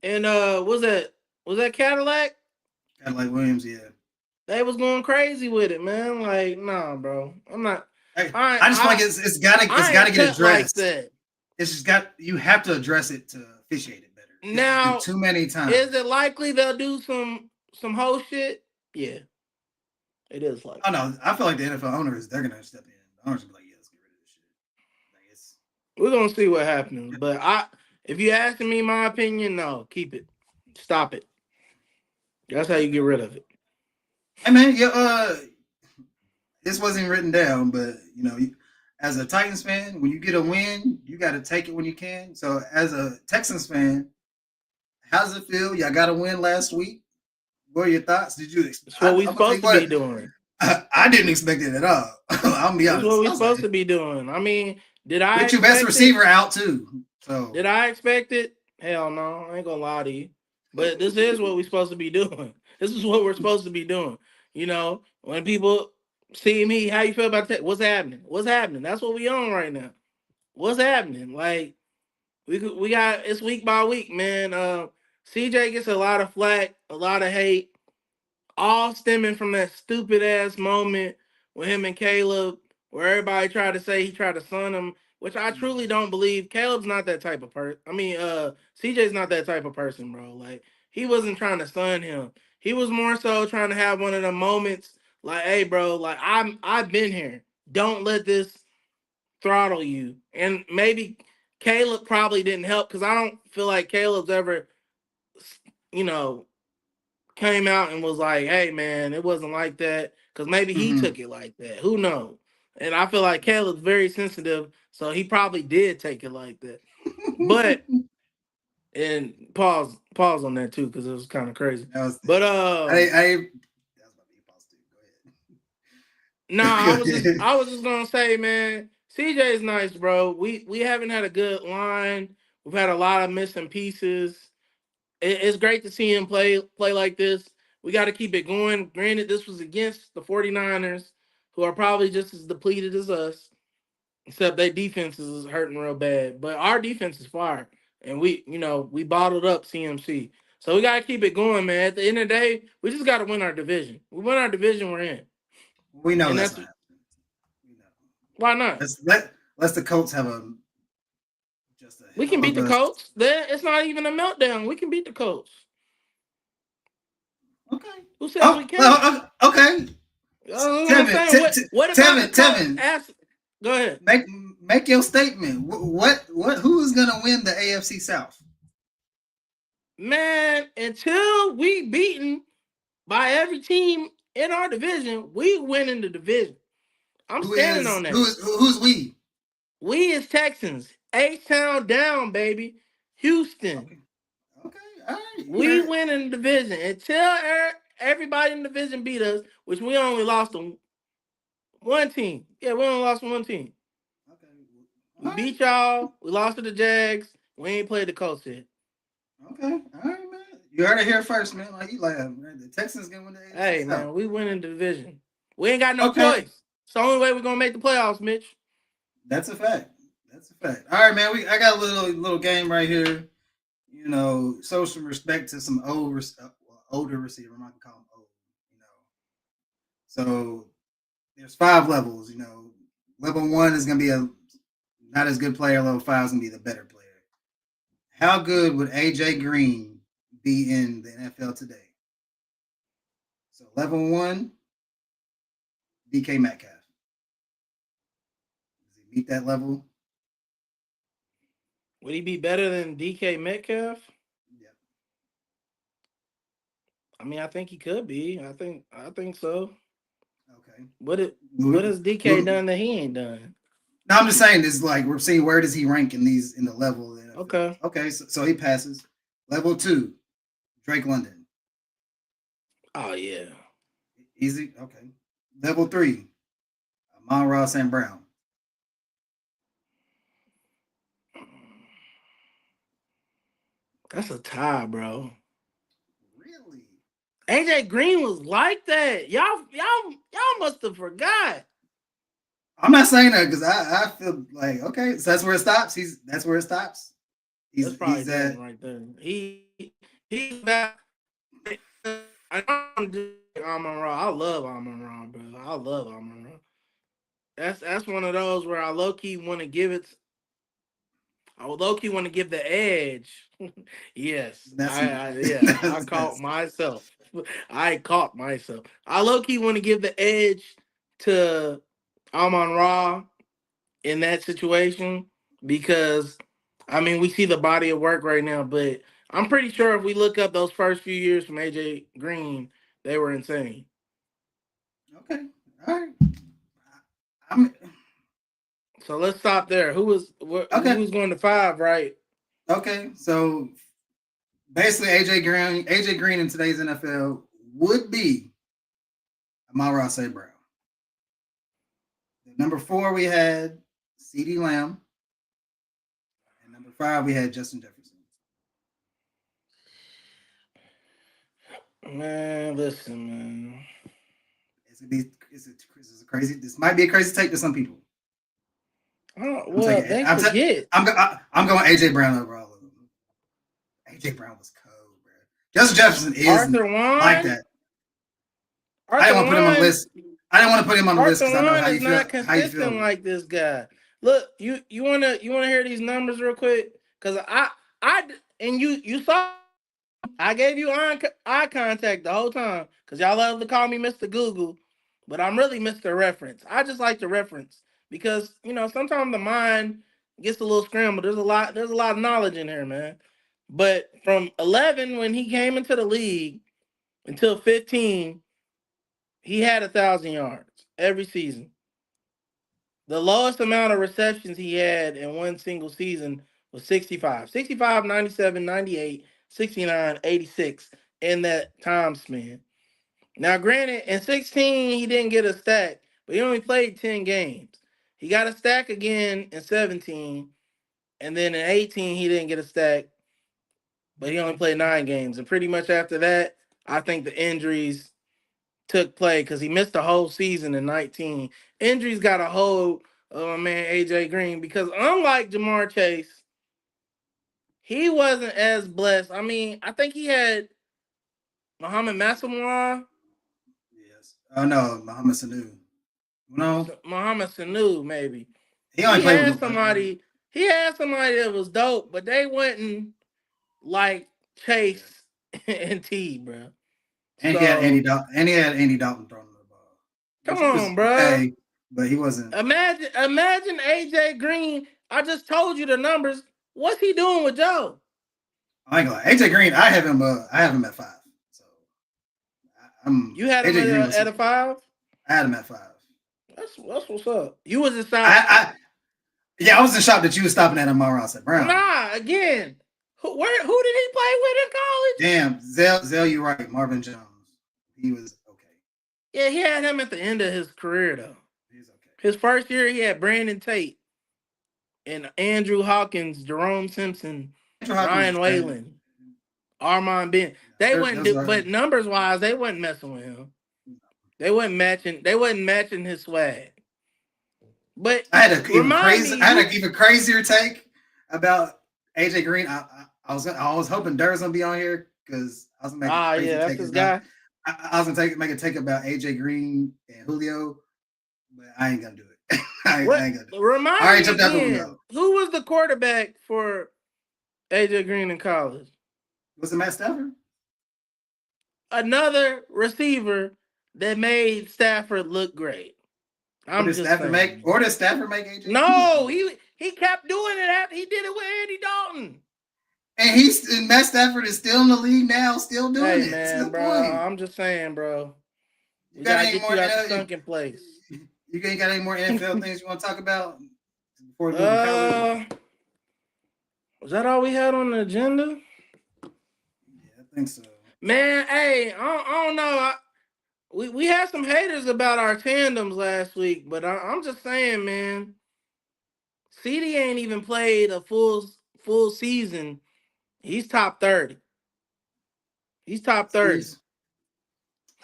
and was that Cadillac? kind of like Williams. Yeah, They was going crazy with it, man. Like, nah, bro. I'm not. I just feel like it's I gotta ain't get cut like addressed. that. It's just you have to address it to officiate it better. It's just been Now, too many is times. it likely they'll do some whole shit? Yeah, it is Oh likely. no, I feel like the NFL owners they're gonna step in. The owners will be like, yeah, let's get rid of this shit. Like it's We're gonna see what happens. But if you asking me my opinion, no, keep it. Stop it. That's how you get rid of it. hey man, yeah, this wasn't written down, but as a Titans fan, when you get a win, you got to take it when you can. So as a Texans fan, how does it feel? Y'all got a win last week. What are your thoughts? Did you? It's what I'm we gonna tell supposed you to be what. doing. I didn't expect it at all. I'm gonna be It's what honest. I we was supposed to like, be doing. I mean, did I with your best expect it? receiver out too. So Did I expect it? Hell no, I ain't gonna lie to you. But this is what we're supposed to be doing. This is what we're supposed to be doing. When people see me, how you feel about that? What's happening? What's happening? That's what we on right now. What's happening? Like we got it's week by week, man. CJ gets a lot of flack, a lot of hate, all stemming from that stupid ass moment with him and Caleb, where everybody tried to say he tried to son him, which I truly don't believe. Caleb's not that type of person. I mean, CJ's not that type of person, bro. Like he wasn't trying to son him. He was more so trying to have one of the moments, like, hey, bro, like I've been here. Don't let this throttle you. And maybe Caleb probably didn't help because I don't feel like Caleb's ever, you know, came out and was like, "Hey, man, it wasn't like that," because maybe he mm-hmm. took it like that. Who knows? And I feel like Caleb's very sensitive, so he probably did take it like that. But and pause on that too because it was kind of crazy. that was But that was about to be positive. no, Go ahead. I was just gonna say, man, CJ's nice, bro. We haven't had a good line. We've had a lot of missing pieces. It's great to see him play like this. We got to keep it going. Granted, this was against the 49ers, who are probably just as depleted as us, except their defense is hurting real bad. But our defense is fire, and we bottled up CMC. So we got to keep it going, man. At the end of the day, we just got to win our division. We win our division, we're in, We know and that's that's not happening. We know. why not. Let's the Colts have a just a We can hell beat of the a. Colts. It's not even a meltdown. We can beat the Colts. Okay. Who says we Oh, can't? okay. That's what I'm Tevin, saying. What about the Colts? Tevin, Go ahead. make your statement. What? Who is gonna win the AFC South? Man, until we beaten by every team in our division, we win in the division. I'm standing on that. Who's we? We is Texans. H-Town down, baby. Houston. Okay, okay, all right. You We heard it. win in the division. Until everybody in the division beat us, which we only lost to one team. Yeah, we only lost to one team. Okay, We all right. beat y'all. We lost to the Jags. We ain't played the Colts yet. Okay, all right, man. You heard it here first, man. Like you like man, the Texans gonna win the AFC Hey, South. man, we win in the division. We ain't got no Okay, choice. It's the only way we're going to make the playoffs, Mitch. that's a fact. That's a fact. All right, man. I got a little game right here. You know, show some respect to some older receiver. I'm not gonna call him old. You know, so there's 5 levels. You know, level 1 is gonna be a not as good player. Level 5 is gonna be the better player. How good would AJ Green be in the NFL today? So level 1, DK Metcalf. Does he meet that level? Would he be better than DK Metcalf? Yeah. I mean, I think he could be. I think so. Okay. What has DK done that he ain't done? No, I'm just saying this. Like we're seeing, where does he rank in the level of the NFL? Okay. Okay, so he passes. Level 2, Drake London. Oh yeah. Easy. Okay. Level 3, Amon-Ra St. Brown. That's a tie, bro. Really? AJ Green was like that. Y'all must have forgot. I'm not saying that because I feel like okay, so that's where it stops. That's where it stops. That's probably He's at done right there. He's back. I don't do Amon Ra. I love Amon Ra, bro. I love Amon Ra. That's one of those where I low key want to give it. I would low key want to give the edge. Yes, that's yeah. I caught that's myself. I caught myself. I low key want to give the edge to Amon Ra in that situation because I mean we see the body of work right now, but I'm pretty sure if we look up those first few years from AJ Green, they were insane. okay. All right. I'm So let's stop there. Who okay. was going to 5, right? Okay. So basically, AJ Green in today's NFL would be Amon-Ra St. Brown. Number 4 we had CeeDee Lamb, and number 5 we had Justin Jefferson. Man, listen, man. It's gonna be it's a crazy. This might be a crazy take to some people. Oh, I'm well, taking. they forget I'm going AJ Brown over all of them. AJ Brown was cold, bro. Justin Jefferson is Arthur like Wine. that. I Arthur didn't want to put him on the Wine. list. I didn't want to put him on the list Arthur because I know Wine is not how you consistent feel. like this guy. Look, you wanna hear these numbers real quick? Cause I and you saw I gave you eye contact the whole time because y'all love to call me Mr. Google, but I'm really Mr. Reference. I just like to reference because sometimes the mind gets a little scrambled. There's a lot of knowledge in here, man. But from 11 when he came into the league until 15, he had 1,000 yards every season. The lowest amount of receptions he had in one single season was 65. 65, 97, 98, 69, 86 in that time span. Now, granted, in 16, he didn't get a stack, but he only played 10 games. He got a stack again in 17, and then in 18, he didn't get a stack. but he only played 9 games. And pretty much after that, I think the injuries took play because he missed the whole season in 19. Injuries got a hold of my man AJ Green because unlike Jamar Chase, he wasn't as blessed. I mean, I think he had Muhammad Massamoir. Yes. Oh no, Muhammad Sanu. No, Muhammad Sanu, maybe. he only He played had with. somebody. He had somebody that was dope, but they wasn't like Yeah. Chase and T, bro. And he had So Andy Dalton throwing the ball, come which he was on, bro. okay, but he wasn't. Imagine AJ Green. I just told you the numbers. What's he doing with Joe? I ain't gonna lie. AJ Green, I have him. I have him at 5. So I'm You had him AJ Green was. at a 5. I had him at 5. That's what's up. You was excited. I yeah, I was in shock that you was stopping at Amon-Ra St. Brown. Nah, again. Who did he play with in college? Damn, Zell, you right. Marvin Jones, he was okay. Yeah, he had him at the end of his career though. He's okay. His first year, he had Brandon Tate and Andrew Hawkins, Jerome Simpson, Ryan Whalen, Armand Ben. They wasn't, but numbers wise, they wasn't messing with him. They wasn't matching. They wasn't matching his swag. But I had an even crazier take about AJ Green. I was hoping Durr's gonna be on here because I was gonna make a crazy that's take his about, guy. I was gonna make a take about AJ Green and Julio, but I ain't gonna do it. I ain't gonna do it. Remind me again, who was the quarterback for AJ Green in college? Was it Matt Stafford? Another receiver that made Stafford look great. Or did Stafford make AJ? No, he kept doing it after he did it with Andy Dalton. And Matt Stafford is still in the league now, still doing it. Man, bro, I'm just saying, bro. You gotta get you out the sunken place. You ain't got any more NFL things you want to talk about before we move to college? Was that all we had on the agenda? Yeah, I think so. Man, hey, I don't know. We had some haters about our tandems last week, but I'm just saying, man. CD ain't even played a full season. He's top 30. He's top 30.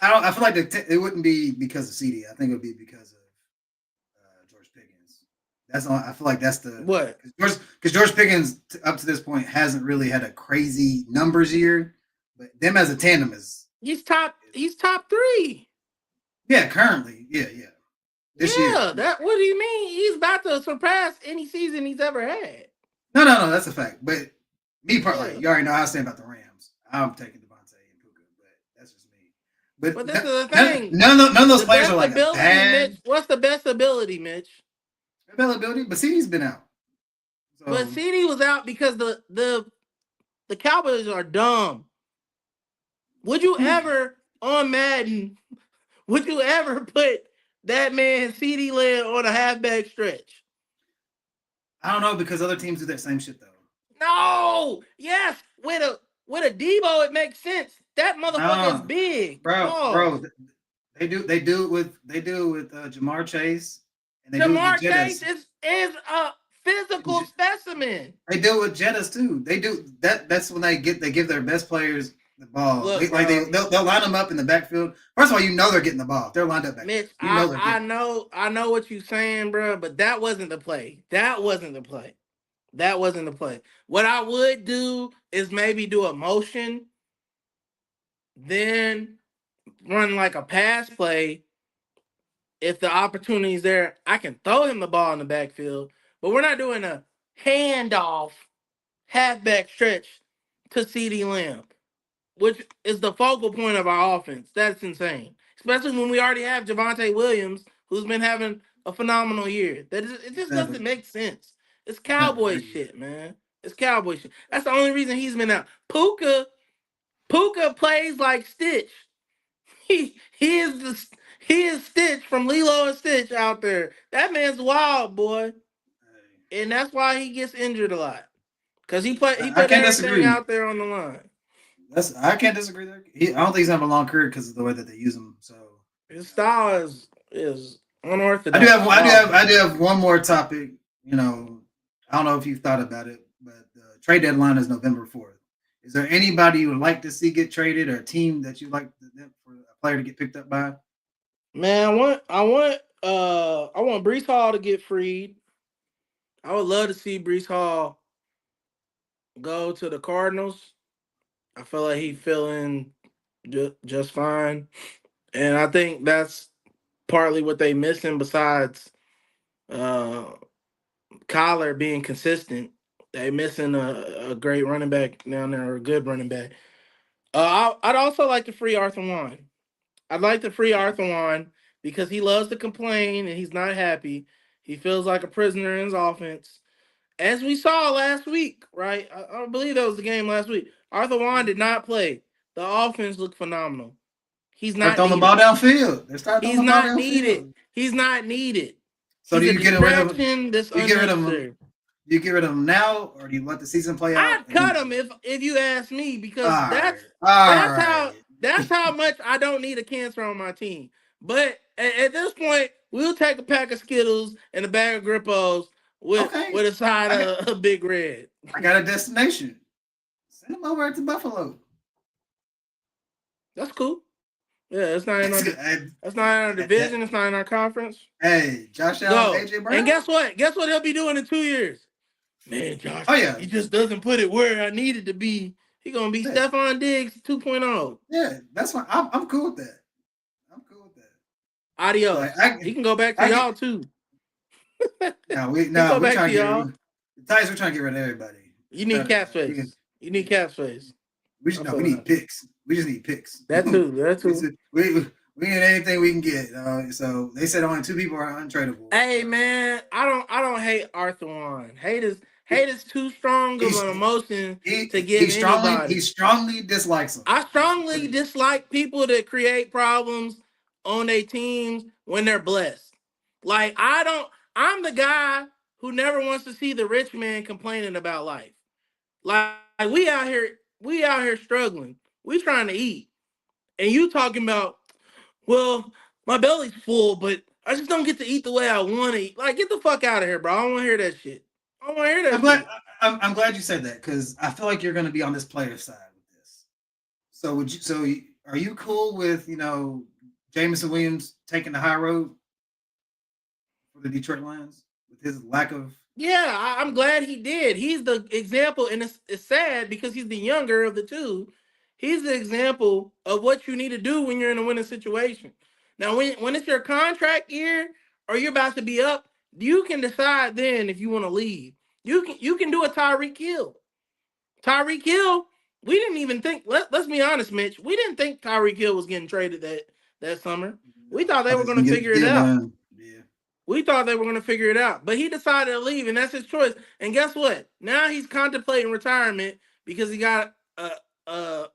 I feel like it wouldn't be because of CD. I think it would be because of George Pickens. That's all. I feel like that's the what because George Pickens up to this point hasn't really had a crazy numbers year, but them as a tandem he's top 3. Yeah, currently, yeah. This year. What do you mean? He's about to surpass any season he's ever had. No, that's a fact. But me personally, you already know how I stand about the Rams. I'm taking Devontae and Puka, but that's just me. But this is the thing. None of those players are like bad. Mitch, what's the best ability, Mitch? Availability, but CD's been out. So. But CD was out because the Cowboys are dumb. Would you ever on Madden? Would you ever put that man CD Lamb on a halfback stretch? I don't know because other teams do that same shit though. No, yes, with a Debo it makes sense. That motherfucker is big, bro. They do it with Jamar Chase. And Jamar Chase is a physical specimen. They do it with Jettas too. They do that. That's when they give their best players the ball. Look, they'll line them up in the backfield. First of all, they're getting the ball. They're lined up back. Mitch, I know what you're saying, bro, but that wasn't the play. That wasn't the play. What I would do is maybe do a motion, then run like a pass play. If the opportunity is there, I can throw him the ball in the backfield, but we're not doing a handoff halfback stretch to CeeDee Lamb, which is the focal point of our offense. That's insane, especially when we already have Javonte Williams, who's been having a phenomenal year. It just doesn't make sense. It's Cowboy shit, man. It's Cowboy shit. That's the only reason he's been out. Puka plays like Stitch. He is Stitch from Lilo and Stitch out there. That man's wild, boy. And that's why he gets injured a lot. Because he put everything out there on the line. I can't disagree there. I don't think he's having a long career because of the way that they use him. So his style is unorthodox. I do have one more topic. I don't know if you've thought about it, but the trade deadline is November 4th. Is there anybody you would like to see get traded, or a team that you like for a player to get picked up by? Man, I want Brees Hall to get freed. I would love to see Brees Hall go to the Cardinals. I feel like he's feeling just fine, and I think that's partly what they missing. Besides uh, Kyler being consistent, they missing a great running back down there, or a good running back. I'd also like to free Arthur Warren. I'd like to free Arthur Warren because he loves to complain and he's not happy. He feels like a prisoner in his offense. As we saw last week, right? I believe that was the game last week. Arthur Warren did not play. The offense looked phenomenal. He's Start not throwing the ball needed. downfield. They start throwing He's the ball not needed. downfield. He's not needed. So He's do a you get rid of him? distraction that's Do you get rid of him? unnecessary. Do you get rid of him now, or do you let the season play out? I'd cut him if you ask me, All because right, that's all how right. that's how much I don't need a cancer on my team. But at this point, we'll take a pack of Skittles and a bag of Grippos Okay, with a side I got of a Big Red. I got a destination. Send him over to Buffalo. That's cool. Yeah, it's not in our Hey, that's not in our division. It's not in our conference. hey, Josh Allen, Go. AJ And Brown. guess what? Guess what he'll be doing in 2 years? Man, Josh, Oh yeah, he just doesn't put it where I need it to be. He gonna be yeah, Stephon Diggs 2.0. yeah. That's fine. I'm cool with that. I'm cool with that. Adios. Like He can go back to I get. y'all too. He No, go we back trying to to get y'all. the Titans. We're trying to get rid of everybody. You Try need to, cat we can, face. You need yeah, cat face. we I should, no, we feel need that. picks. We just need picks. That too. That we, too. we need anything we can get. So they said only 2 people are untradeable. Hey man, I don't hate Arthur Warren. Hate is too strong of He's an emotion to he give strongly anybody. dislikes him. I Let's just put strongly it. dislike people that create problems on their teams when they're blessed. Like I'm the guy who never wants to see the rich man complaining about life. Like we out here struggling. We trying to eat. And you talking about, well, my belly's full, but I just don't get to eat the way I want to eat. Like, get the fuck out of here, bro. I don't want to hear that shit. I don't want to hear I'm that glad. shit. I'm glad you said that because I feel like you're going to be on this player side with this. So would you? So are you cool with Jameson Williams taking the high road for the Detroit Lions with his lack of? Yeah, I'm glad he did. He's the example, and it's sad because he's the younger of the two. He's the example of what you need to do when you're in a winning situation. Now, when it's your contract year or you're about to be up, you can decide then if you want to leave. You can do a Tyreek Hill. Tyreek Hill, we didn't even think. Let's be honest, Mitch. We didn't think Tyreek Hill was getting traded that summer. We No, thought they I were just going to didn't get figure the it deal out. done. Yeah. We thought they were going to figure it out, but he decided to leave, and that's his choice. And guess what? Now he's contemplating retirement because he got a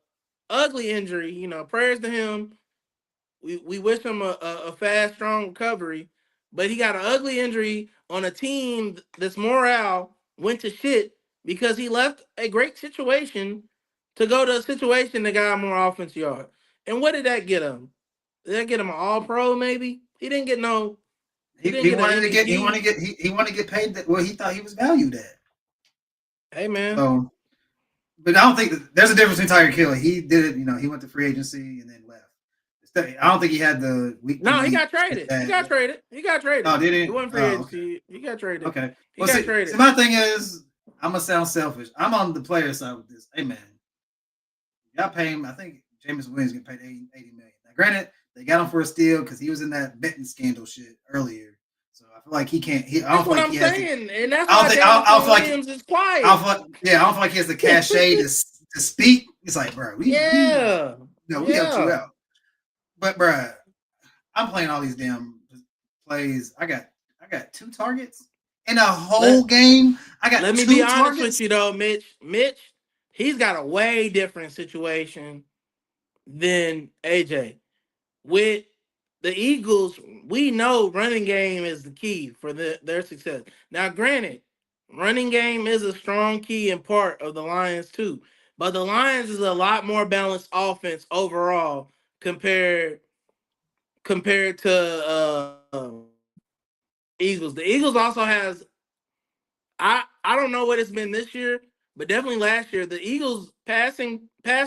ugly injury. You know, prayers to him. We wish him a fast, strong recovery, but he got an ugly injury on a team that's morale went to shit because he left a great situation to go to a situation that got more offense yard. And what did that get him? Did that get him an All Pro? Maybe he didn't get no. He didn't He get an wanted to get MVP. he wanted to get paid what he thought he was valued at. Hey man. So, but I don't think there's a difference between Tyreek Hill. He did it. He went to free agency and then left. I don't think he had the week to No, he week. got traded. He got traded. He got traded. Oh, did It he? wasn't free Oh, okay. agency. He got traded. Okay. He Well, got see, traded. my thing is, I'm gonna sound selfish. I'm on the player side with this. Hey, man, y'all pay him. I think Jameis Williams get paid 80 million. Now, granted, they got him for a steal because he was in that betting scandal shit earlier. So I feel like he can't. I don't That's feel what like I'm he has the. saying, and that's I don't why think. I don't Jamison feel like. Williams is I don't quiet. feel like. Yeah, I don't feel like he has the cachet to speak. It's like, bro, Yeah, we helped you yeah. out. But, bro, I'm playing all these damn plays. I got 2 targets in a whole Let game. I Let got me be two honest with targets. you though, Mitch. Mitch, he's got a way different situation than AJ. With the Eagles, we know running game is the key for their success. Now, granted, running game is a strong key and part of the Lions too. But the Lions is a lot more balanced offense overall compared to Eagles. The Eagles also has I don't know what it's been this year, But definitely last year, the Eagles pass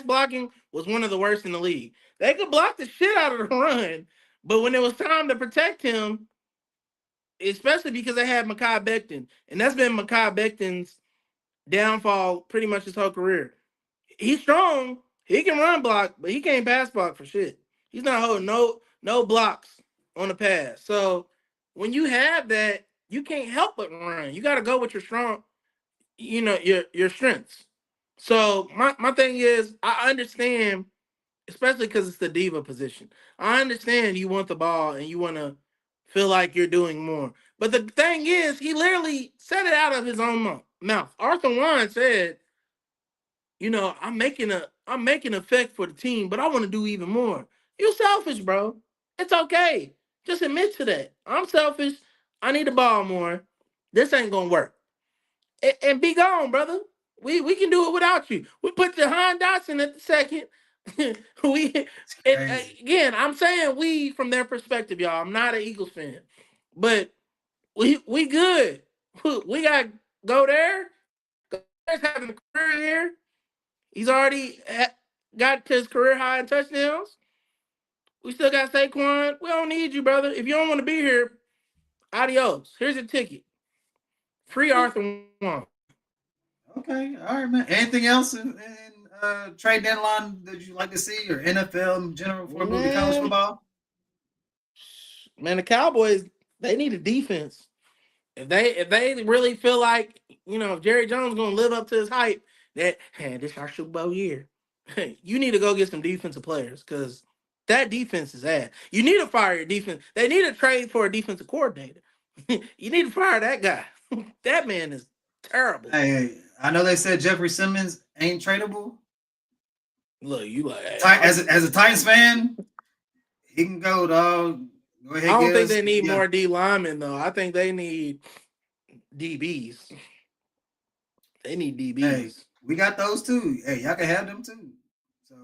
blocking was one of the worst in the league. They could block the shit out of the run, but when it was time to protect him, especially because they had Mekhi Becton, and that's been Mekhi Becton's downfall pretty much his whole career. He's strong, he can run block, but he can't pass block for shit. He's not holding no blocks on the pass. So when you have that, you can't help but run. You got to go with your strong, your strengths. So my thing is, I understand, especially because it's the diva position. I understand you want the ball and you want to feel like you're doing more. But the thing is, he literally said it out of his own mouth. Arthur Warren said, I'm making effect for the team, but I want to do even more. You selfish, bro. It's okay. Just admit to that. I'm selfish. I need the ball more. This ain't gonna work. And be gone, brother. We can do it without you. We put Jahan Dotson at the second. we It's crazy. again, I'm saying we from their perspective, y'all. I'm not an Eagles fan, but we good. We got to go there. Go's having a career here. He's already got to his career high in touchdowns. We still got Saquon. We don't need you, brother. If you don't want to be here, adios. Here's your ticket. Free Arthur Warren. Okay, all right, man. Anything else in trade deadline that you like to see, or NFL in general before we move to college Man, football? man, the Cowboys, they need a defense. If they really feel like, if Jerry Jones gonna live up to his hype, that hey, this our Super Bowl year. You need to go get some defensive players because that defense is ass. You need to fire your defense. They need to trade for a defensive coordinator. You need to fire that guy. That man is terrible. Hey, I know they said Jeffrey Simmons ain't tradable. Look, you like, hey, As a Titans fan, he can go, dog. Go I ahead, don't get think us. they need Yeah. more D linemen though. I think they need DBs. They need Hey, DBs. we got those too. Hey, y'all can have them too. So,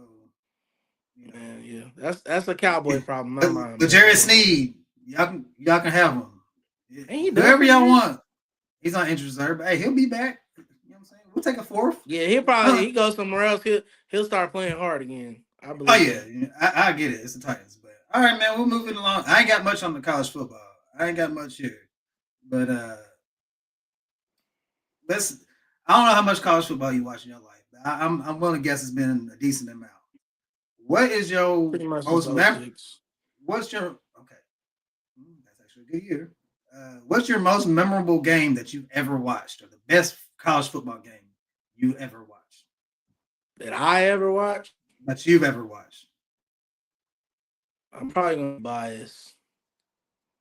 you Man, know, yeah, that's a Cowboy problem, not mine, but man. Jared So, Sneed, y'all can have him. ain't he done Whoever for the y'all year? want. He's on injured reserve, but hey, he'll be back. You know what I'm saying? We'll take a fourth. Yeah, he goes somewhere else. He'll start playing hard again. I Oh believe yeah, that. yeah, I get it. It's the Titans, but all right, man. We're moving along. I ain't got much on the college football. I ain't got much here, but let's. I don't know how much college football you watch in your life. I'm willing to guess it's been a decent amount. What is your Pretty much since most mem? '06. What's your okay? That's actually a good year. What's your most memorable game that you've ever watched, or the best college football game you ever watched That I ever watched. that you've ever watched? I'm probably gonna be biased.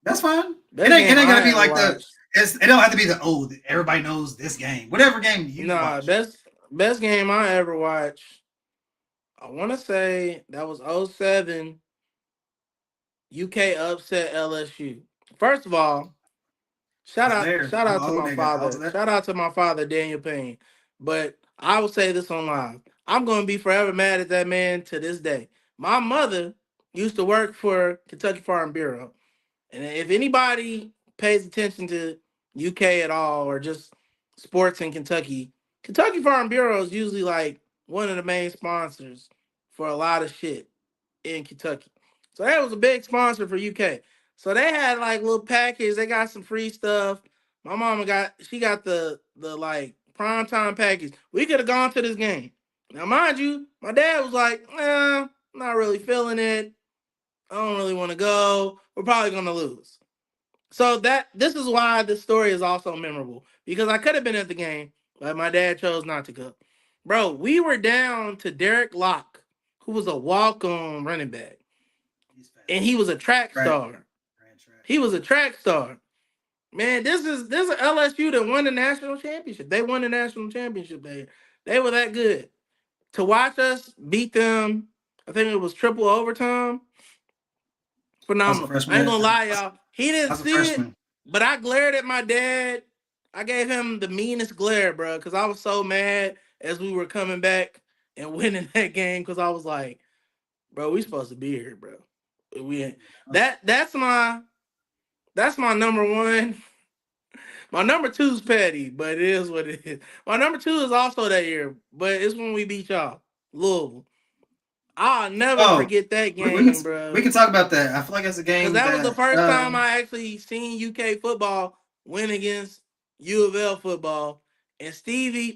That's fine. It Best ain't. It game ain't gotta I be ever like the. watched. It don't have to be the everybody knows this game. Whatever game you Nah, watch. best game I ever watched. I want to say that was '07. UK upset LSU. First of all, I Shout was out, there. shout I'm an out to old my nigga. I was father. there. Shout out to my father, Daniel Payne. But I will say this on live. I'm gonna be forever mad at that man to this day. My mother used to work for Kentucky Farm Bureau. And if anybody pays attention to UK at all or just sports in Kentucky, Kentucky Farm Bureau is usually like one of the main sponsors for a lot of shit in Kentucky. So that was a big sponsor for UK. So they had like little package. They got some free stuff. My mama got the like prime time package. We could have gone to this game. Now, mind you, my dad was like, not really feeling it. I don't really want to go. We're probably gonna lose. So this is why this story is also memorable because I could have been at the game, but my dad chose not to go. Bro, we were down to Derek Locke, who was a walk-on running back, He's and fast. he was a track Track. star. Ran track. He was a track star. Man, this is LSU that won the national championship. They won the national championship there. They were that good. To watch us beat them, I think it was triple overtime. I was a Phenomenal. I ain't freshman. gonna lie, y'all. He I didn't was a see it, freshman. but I glared at my dad. I gave him the meanest glare, bro, because I was so mad as we were coming back and winning that game. Because I was like, bro, we supposed to be here, bro. We ain't. You know, That's my number one. My number two is petty, but it is what it is. My number two is also that year, but it's when we beat y'all, Louisville. I'll never Oh, forget that we, we can game, we bro. can talk about that. I feel like it's a Because game that was the that first time I actually seen UK football win against U of L football. And Stevie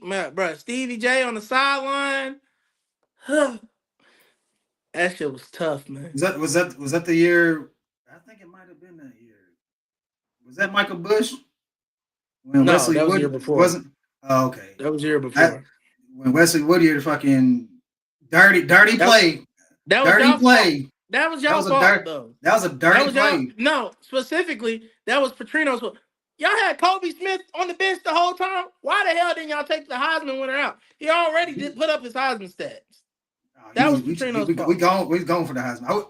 J on the sideline, that shit was tough, man. was that the year? I think it might have been that year. Was that Michael Bush when No, Wesley that was the year Wood before. wasn't? Oh, okay. That was the year I, before. when Wesley Woodyard fucking dirty That play, that was dirty y'all fault. play. That was That y'all was a fault dirt. though. That was a That dirty was y'all. play. No, specifically, that was Petrino's fault. Y'all had Kobe Smith on the bench the whole time. Why the hell didn't y'all take the Heisman winner out? He already did put up his Heisman stats. That was Petrino's fault. We going for the Heisman.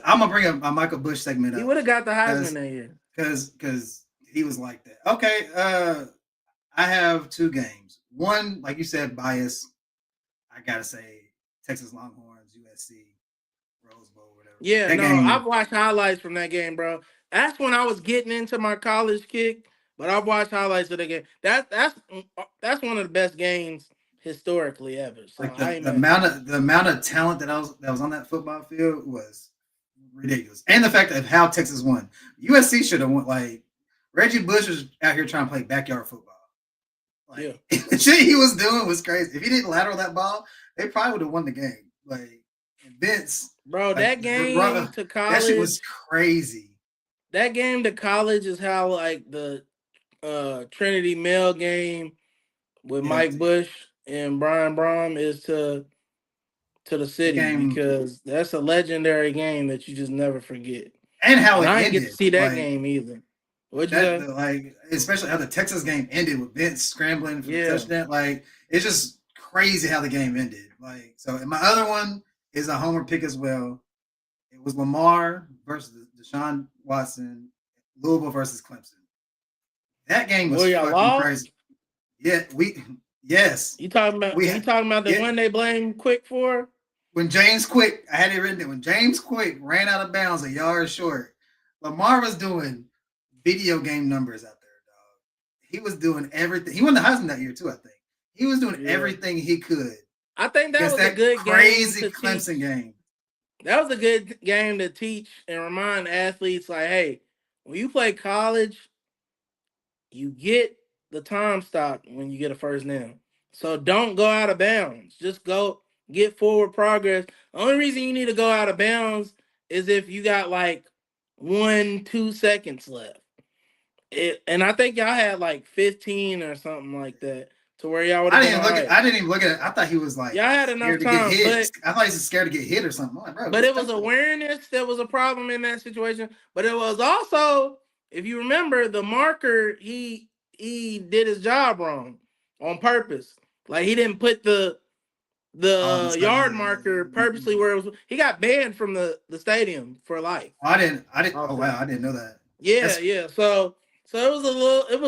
I'm gonna bring up my Michael Bush segment He up would have got the Heisman because that year. because he was like that. Okay, I have two games. One, like you said, bias. I gotta say Texas Longhorns, USC, Rose Bowl, whatever. Yeah, That no, game, I've watched highlights from that game, bro. That's when I was getting into my college kick, but I've watched highlights of the game. That's one of the best games historically ever. So like I the, ain't the mad at amount that. of the amount of talent that was on that football field was ridiculous, and the fact of how Texas won. USC should have won. Like Reggie Bush was out here trying to play backyard football. Yeah, Like the shit he was doing was crazy. If he didn't lateral that ball, they probably would have won the game. Like and Vince, bro, like that game to that shit was college. crazy. That game to college is how like the Trinity Mail game with Yeah, Mike Bush and Brian Brom is to the that city game because that's a legendary game that you just never forget. and how And it I didn't get to ended. see that Like game either. What'd you that, say? like especially how the Texas game ended with Vince scrambling for the Yeah. touchdown. Like it's just crazy how the game ended. Like so, and my other one is a homer pick as well. It was Lamar versus Deshaun Watson, Louisville versus Clemson. That game was Well, y'all fucking crazy. lost. Yeah, yes, we You talking about the yeah. one they blame Quick for? When James Quick, I had it written there. When James Quick ran out of bounds a yard short, Lamar was doing video game numbers out there, dog. He was doing everything. He won the Heisman that year too, I think. He was doing Yeah. everything he could I think that against was a that good game crazy to teach. Clemson game. That was a good game to teach and remind athletes like, hey, when you play college, you get the time stop when you get a first down. So don't go out of bounds. Just go get forward progress. The only reason you need to go out of bounds is if you got like 1, 2 seconds left. And I think y'all had like 15 or something like that to where y'all would have been all right. I didn't even look at it. I thought he was like Y'all had enough scared to get time, hit. I thought he was scared to get hit or something. I'm like, bro, but just it was take the. awareness that was a problem in that situation. But it was also, if you remember, the marker he did his job wrong on purpose. Like he didn't put the Oh, yard marker purposely where it was. He got banned from the stadium for life. I didn't. I didn't. Oh Also, wow, I didn't know that. yeah, That's yeah. So it was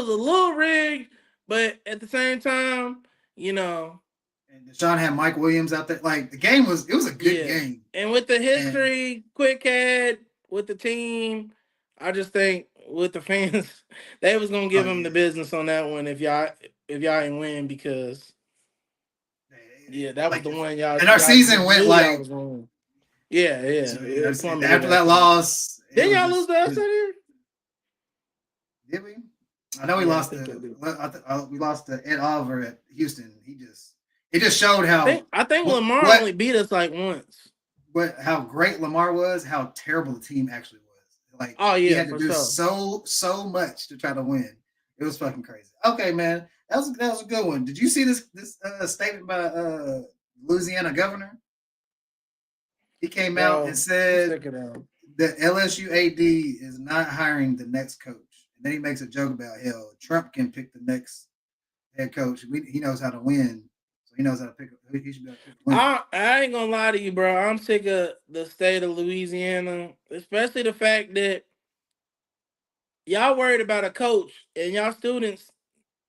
a little rigged, but at the same time, you know, and Deshaun had Mike Williams out there. Like the game was, it was a good yeah. game. And with the And history, Quick had with the team, I just think with the fans, they was gonna oh give him the yeah, business on that one if y'all ain't win because yeah, that was like the one y'all and our y'all season just were knew y'all like was gonna win. Yeah, yeah. It plummeted after that after that. loss, it Didn't was y'all lose just to us that year? did we? I know we Yeah, I lost think y'all did. we lost to Ed Oliver at Houston. It just showed how I think what Lamar what only beat us like once. how great Lamar was, how terrible the team actually was. Like Oh he yeah, had to for do sure. so much to try to win. It was fucking crazy. Okay, man, that was a good one. Did you see this statement by Louisiana governor? He came out and Bro, I'm said sick of them. that LSU AD is not hiring the next coach. And then he makes a joke about hell. Trump can pick the next head coach. He knows how to win, so he knows how to pick. He should be able to pick a winner. I ain't gonna lie to you, bro. I'm sick of the state of Louisiana, especially the fact that y'all worried about a coach and y'all students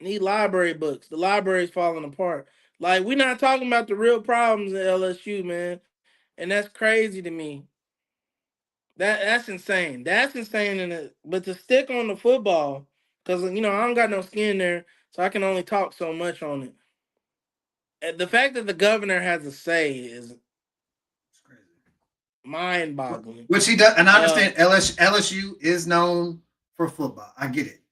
need library books. The library's falling apart. Like we're not talking about the real problems at LSU, man, and that's crazy to me. That's insane. That's insane. But to stick on the football, because I don't got no skin there, so I can only talk so much on it. And the fact that the governor has a say is It's crazy. mind-boggling. Which he does, and I understand LSU is known for football. I get it,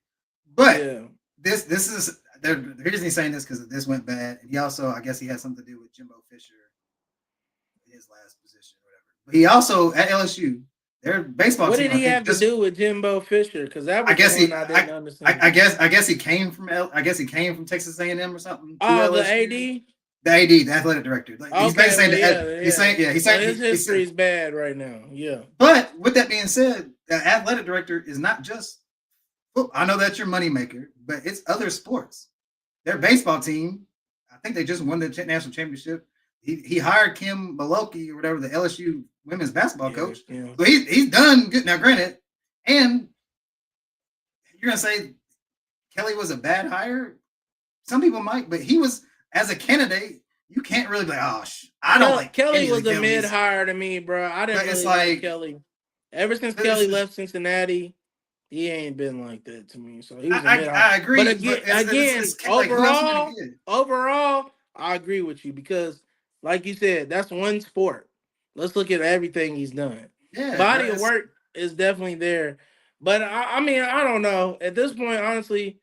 but Yeah. this is the reason he's saying this because this went bad. And he also, I guess, he had something to do with Jimbo Fisher, his last position, or whatever. But he also at LSU, their baseball What team. did he have to do with Jimbo Fisher? Because that was I guess the one I didn't understand. I guess he came from Texas A&M or something. Oh, the LSU. AD. The AD, the athletic director. Like, he's basically saying He's saying his history is is bad right now. Yeah. But with that being said, the athletic director is not just football. I know that's your moneymaker, but it's other sports. Their baseball team, I think they just won the national championship. He hired Kim Mulkey or whatever, the LSU women's basketball coach. Yeah. So he's done good. Now, granted, and you're gonna say Kelly was a bad hire. Some people might, but he was, as a candidate, you can't really be like, oh, I don't like Kelly was a mid hire to me, bro. I didn't really like Kelly. Ever since Kelly left Cincinnati, he ain't been like that to me. So he was a mid hire. I agree. But again, overall, I agree with you because, like you said, that's one sport. Let's look at everything he's done. Yeah, body of work is definitely there. But I mean, I don't know. At this point, honestly,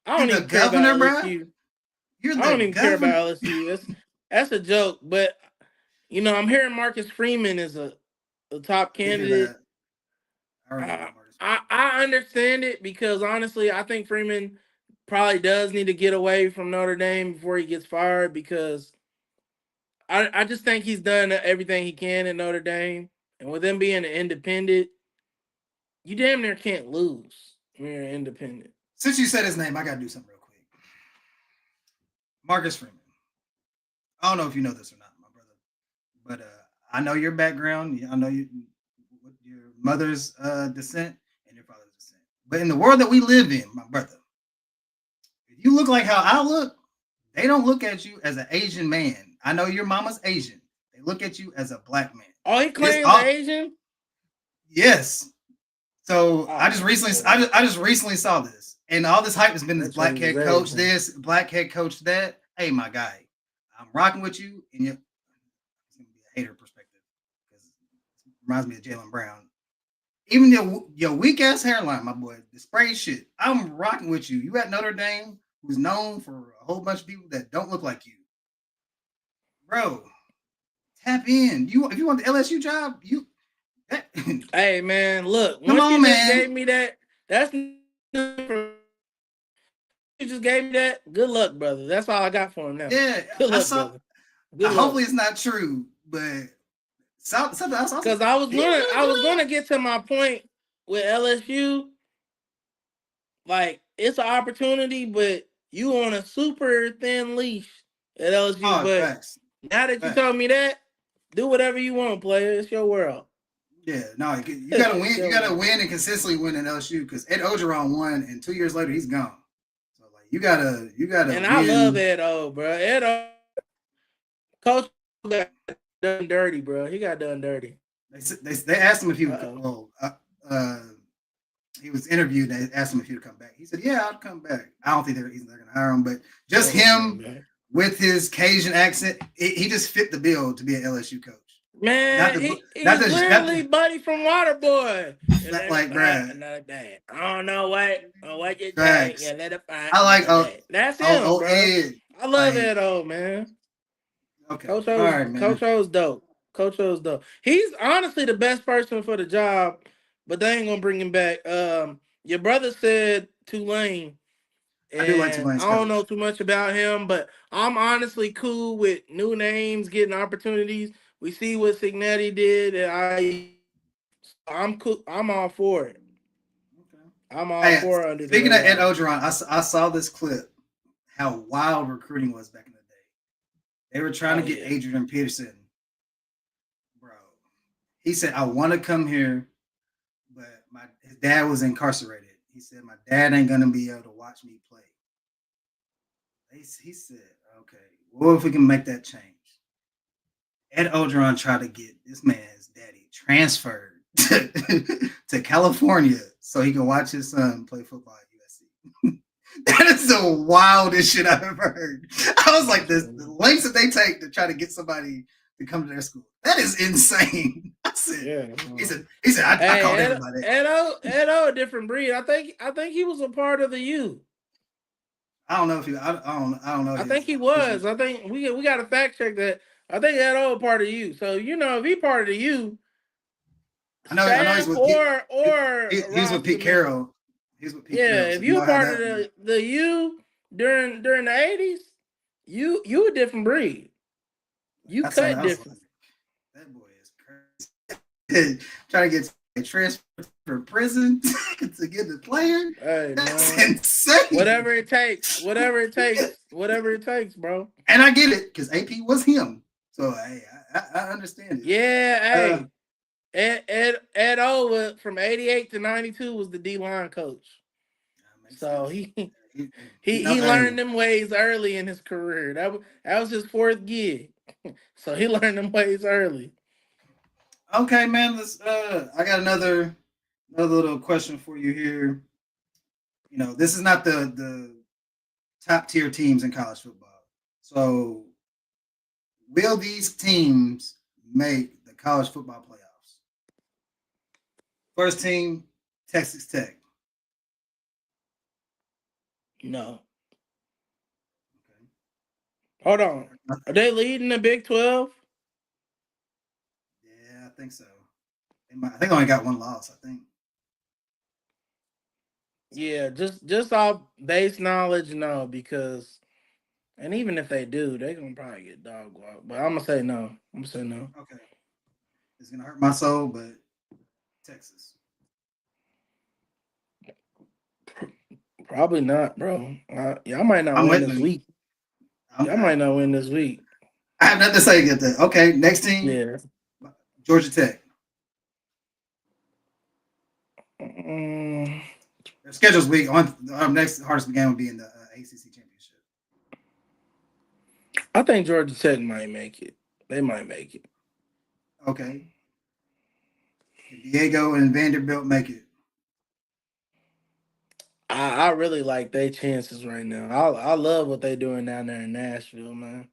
I don't even care about LSU. I don't even care about LSU. That's a joke. But I'm hearing Marcus Freeman is a top candidate. I understand it because honestly, I think Freeman probably does need to get away from Notre Dame before he gets fired because I just think he's done everything he can in Notre Dame. And with them being an independent, you damn near can't lose when you're independent. Since you said his name, I got to do something real quick. Marcus Freeman. I don't know if you know this or not, my brother, but I know your background. I know your mother's descent and your father's descent. But in the world that we live in, my brother, if you look like how I look, they don't look at you as an Asian man. I know your mama's Asian. They look at you as a black man. Oh, he claims Asian? Yes. So I just recently saw this, and all this hype has been this black head coach this, black head coach that. Hey, my guy, I'm rocking with you, and it's gonna be a hater perspective because it reminds me of Jaylen Brown. Even your weak ass hairline, my boy, the spray shit. I'm rocking with you. You at Notre Dame, who's known for a whole bunch of people that don't look like you, bro. Tap in. If you want the LSU job, Hey man, look. Come on, man. Gave me that. That's you just gave me that. Good luck, brother. That's all I got for him now. Yeah, good luck, brother. Good hopefully it's not true, but something else. Because I was gonna get to my point with LSU. Like it's an opportunity, but you on a super thin leash at LSU. But facts. Now that you told me that, do whatever you want, player. It's your world. Yeah, no, you gotta win. You gotta win and consistently win in LSU because Ed Ogeron won, and 2 years later he's gone. So like you gotta. And I love Ed O, bro. Ed O, coach got done dirty, bro. He got done dirty. They asked him if he would. He was interviewed. They asked him if he would come back. He said, "Yeah, I'll come back." I don't think they're going to hire him, but just him with his Cajun accent, he just fit the bill to be an LSU coach. Man, he's literally Buddy from Waterboy. Like Brad. I don't know what you think. You let it find. I like that's him, bro. Ed. I love Ed O, man. Okay. Coach O's dope. Coach O's dope. He's honestly the best person for the job, but they ain't gonna bring him back. Your brother said Tulane. And I do like Tulane. I don't know too much about him, but I'm honestly cool with new names getting opportunities. We see what Signetti did, and I'm cool. I'm all for it. Okay. I'm all for it. Speaking of Ed Ogeron, I saw this clip. How wild recruiting was back in the day. They were trying to get Adrian Peterson, bro. He said, "I want to come here, but his dad was incarcerated." He said, "My dad ain't gonna be able to watch me play." He said, "Okay, what if we can make that change?" Ed Ogeron tried to get this man's daddy transferred to California so he can watch his son play football at USC. That is the wildest shit I've ever heard. I was like, the lengths that they take to try to get somebody to come to their school. That is insane. I said, Yeah. he said, I called everybody. Edo, a different breed. I think he was a part of the U. I don't know if he. I don't know. I think he was. I think we got to fact check that. I think Edo a part of you. So if he part of the U, I know he's staff with he's with roster Pete Carroll. He's with Pete Yeah, Carroll. So if you you know a how part of that. the U during the 80s, you a different breed. You I said, cut I was like, different. that boy is crazy. Trying to get transferred from prison to get the player. Hey That's man, insane. whatever it takes, bro. And I get it because AP was him. So hey, I understand it. Yeah, hey, Ed O from 88 to 92 was the D line coach. So sense. he learned them ways early in his career. That was his fourth gig. So he learned them ways early. Okay, man. Let's. I got another little question for you here. You know, this is not the top tier teams in college football. So, will these teams make the college football playoffs? First team, Texas Tech. No. Okay. Hold on. Are they leading the Big 12? Yeah, I think so. I think I only got one loss. I think. Yeah, just off base knowledge, no, because and even if they do, they're gonna probably get dog walked. But I'm gonna say no. I'm gonna say no. Okay. It's gonna hurt my soul, but Texas. Probably not, bro. Y'all might not I'm win with this you. week. Y'all might not win this week. I have nothing to say against that. Okay, next team. Yeah. Georgia Tech. Mm, Their schedule's weak. Our next hardest game will be in the ACC championship. I think Georgia Tech might make it. They might make it. Okay. Can Diego and Vanderbilt make it? I really like their chances right now. I love what they doing down there in Nashville, man.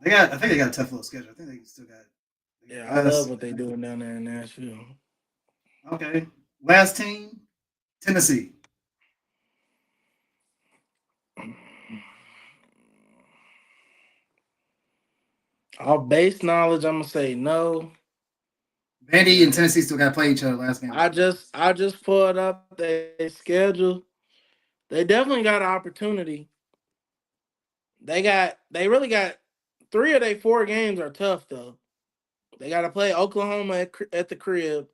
I think they got a tough little schedule. I think they still got. Yeah, I love what they doing down there in Nashville. Okay. Last team, Tennessee. Off base knowledge, I'm gonna say no. Vandy and Tennessee still got to play each other last game. I just pulled up their schedule. They definitely got an opportunity. They really got 3 of their 4 games are tough though. They got to play Oklahoma at the crib,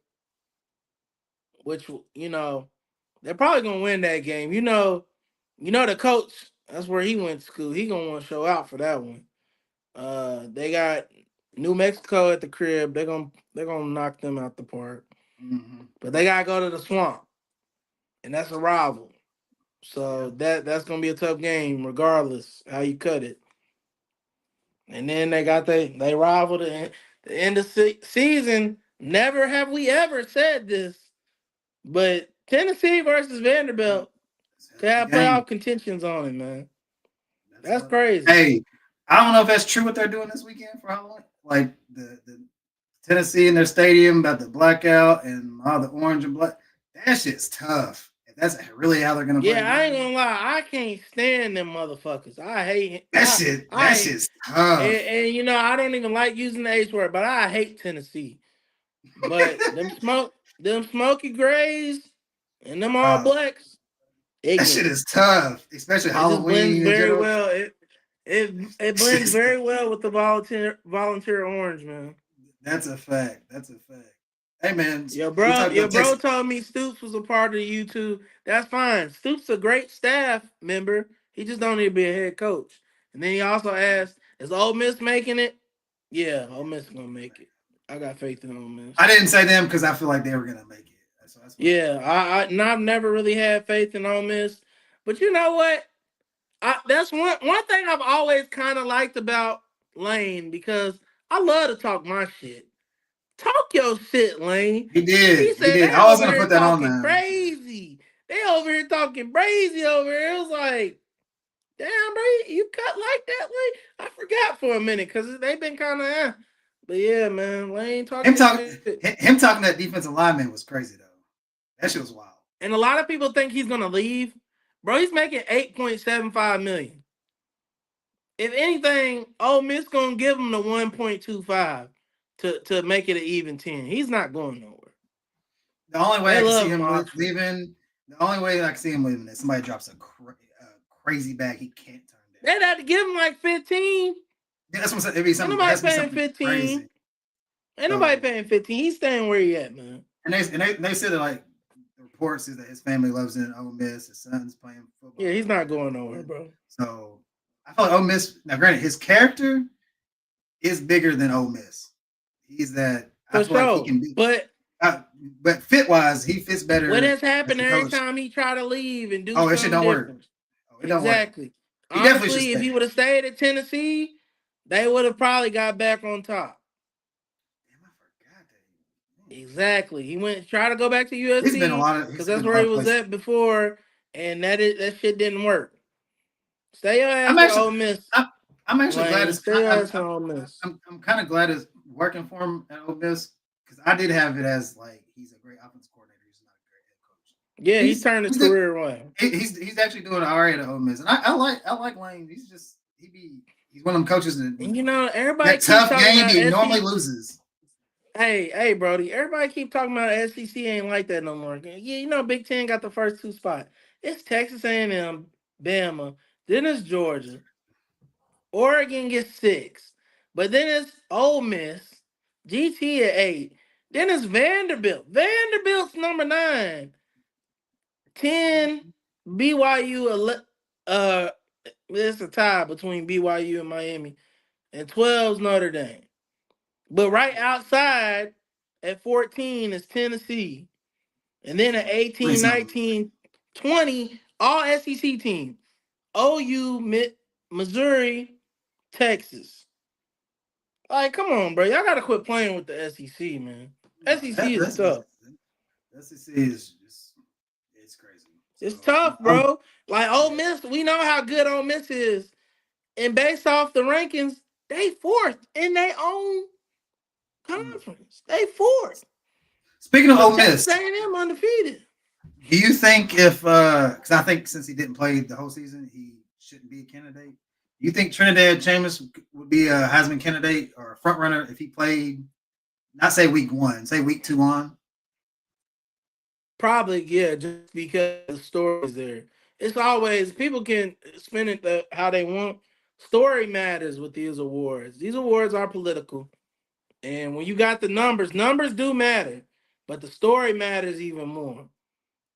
which they're probably gonna win that game. The coach. That's where he went to school. He gonna want to show out for that one. They got New Mexico at the crib. They're gonna knock them out the park. Mm-hmm. But they gotta go to the swamp, and that's a rival. So that's gonna be a tough game, regardless how you cut it. And then they rival the end of season. Never have we ever said this, but Tennessee versus Vanderbilt could have playoff contentions on it, man. That's crazy. Hey, I don't know if that's true what they're doing this weekend for Halloween. Like the Tennessee in their stadium about the blackout and all the orange and black. That shit's tough. If that's really how they're gonna play. Yeah, I ain't gonna lie. I can't stand them motherfuckers. I hate that shit. That shit's tough. And I don't even like using the H word, but I hate Tennessee. But them smoky grays and them all blacks. That shit is tough, especially Halloween. It blends very well. It blends very well with the volunteer orange, man. That's a fact. Hey man, your bro told me Stoops was a part of the U2. That's fine. Stoops a great staff member. He just don't need to be a head coach. And then he also asked, "Is Ole Miss making it?" Yeah, Ole Miss is gonna make it. I got faith in Ole Miss. I didn't say them because I feel like they were gonna make it. I've never really had faith in Ole Miss, but you know what? That's one thing I've always kind of liked about Lane, because I love to talk my shit. Talk your shit, Lane. He did. He said I was gonna put that on there. Crazy. They over here talking crazy over here. It was like, damn, bro, you cut like that? Like, I forgot for a minute because they've been kind of, but yeah, man, Lane Him talking talking shit. him talking that defensive lineman was crazy though. That shit was wild. And a lot of people think he's gonna leave, bro. He's making $8.75 million. If anything, Ole Miss gonna give him the 1.25 to make it an even 10. He's not going nowhere. The only way They I can see love him Oxford. leaving, the only way I can see him leaving is somebody drops a crazy bag he can't turn down. They'd have to give him like 15. Yeah, that's what I'm saying. It'd be Ain't something. It nobody has to be paying something 15. crazy. Ain't nobody So, paying 15. He's staying where he at, man. and they said that like the reports is that his family loves in Ole Miss. His son's playing football. Yeah, he's not going nowhere, bro. So I feel like Ole Miss. Now, granted, his character is bigger than Ole Miss. He's that. I For feel like he sure. can be. But fit wise, he fits better. what has as happened a every coach. time he try to leave and do Oh, that shit something don't work. different? Oh, it don't work. Exactly. He definitely should Honestly, if stay. he would have stayed at Tennessee, they would have probably got back on top. Damn, I forgot that. Exactly. He went try to go back to He's been a USC lot of. because He's that's been a where lot he of was places. at before, and that shit didn't work. Stay your ass I'm with actually. Ole Miss. I'm actually glad Lane. it's. Stay your ass with Ole Miss. I'm kind of glad it's working for him at Ole Miss because I did have it as like he's a great offensive coordinator. He's not a great head coach. Yeah, he turned his career around. He's actually doing all right at Ole Miss, and I like Lane. He's one of them coaches that And you know, everybody that keep tough talking game about he normally SEC. loses. Hey, Brody. Everybody keep talking about SEC ain't like that no more. Yeah, you know, Big Ten got the first two spots. It's Texas A&M, Bama, then it's Georgia. Oregon gets 6, but then it's Ole Miss, GT at 8. Then it's Vanderbilt. Vanderbilt's number 9. 10, BYU. It's a tie between BYU and Miami, and 12's Notre Dame. But right outside at 14 is Tennessee. And then at 18, 19, 20, all SEC teams. OU, Missouri, Texas. Like, come on, bro. Y'all got to quit playing with the SEC, man. SEC is tough. SEC is just, it's crazy. It's tough, bro. Like, Ole Miss, we know how good Ole Miss is. And based off the rankings, they 4th in their own conference. They 4th. Speaking of But Ole Miss, Texas A&M undefeated. do you think if because I think since he didn't play the whole season, he shouldn't be a candidate? Do you think Trinidad Jameis would be a Heisman candidate or a front runner if he played, not say week 1, say week 2 on? Probably, yeah, just because the story is there. It's always people can spin it how they want. Story matters with these awards. These awards are political. And when you got the numbers do matter, but the story matters even more.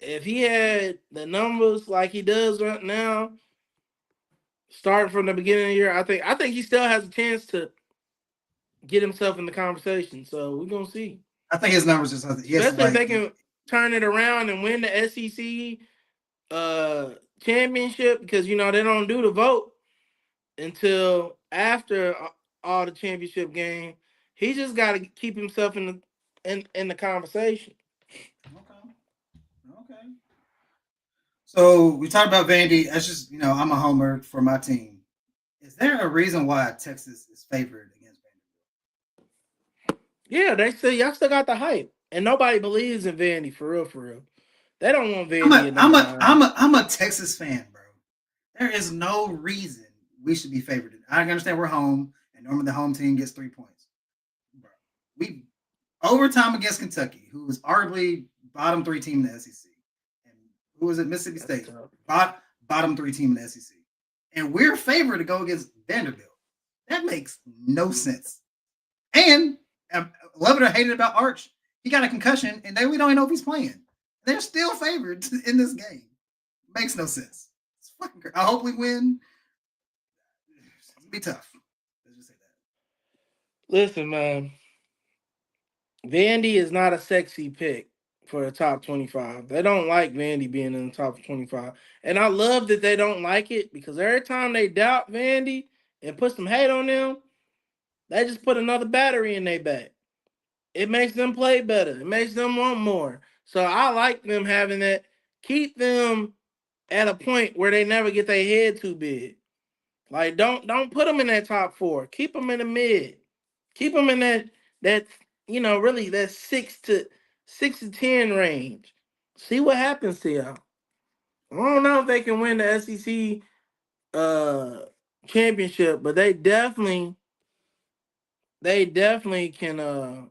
If he had the numbers like he does right now, starting from the beginning of the year, I think he still has a chance to get himself in the conversation. So we're gonna see. I think his numbers just Especially if they can turn it around and win the SEC championship, because you know they don't do the vote until after all the championship game. He just got to keep himself in the conversation. Okay. So we talked about Vandy. That's just I'm a homer for my team. Is there a reason why Texas is favored against Vanderbilt? Yeah, they say y'all still got the hype, and nobody believes in Vandy for real. They don't want Vandy at number 9. I'm a Texas fan, bro. There is no reason we should be favored. I understand we're home, and normally the home team gets 3 points. Bro, we overtime against Kentucky, who is arguably bottom 3 team in the SEC, and who was it? Mississippi State, bottom 3 team in the SEC, and we're favored to go against Vanderbilt. That makes no sense. And love it or hate it about Arch, he got a concussion, and we don't even know if he's playing. They're still favored in this game. Makes no sense. It's fucking great. I hope we win. It'll be tough. Let's just say that. Listen, man. Vandy is not a sexy pick for the top 25. They don't like Vandy being in the top 25. And I love that they don't like it, because every time they doubt Vandy and put some hate on them, they just put another battery in their back. It makes them play better. It makes them want more. So I like them having that keep them at a point where they never get their head too big. Like don't put them in that top 4. Keep them in the mid. Keep them in that really that 6 to 10 range. See what happens to y'all. I don't know if they can win the SEC championship, but they definitely can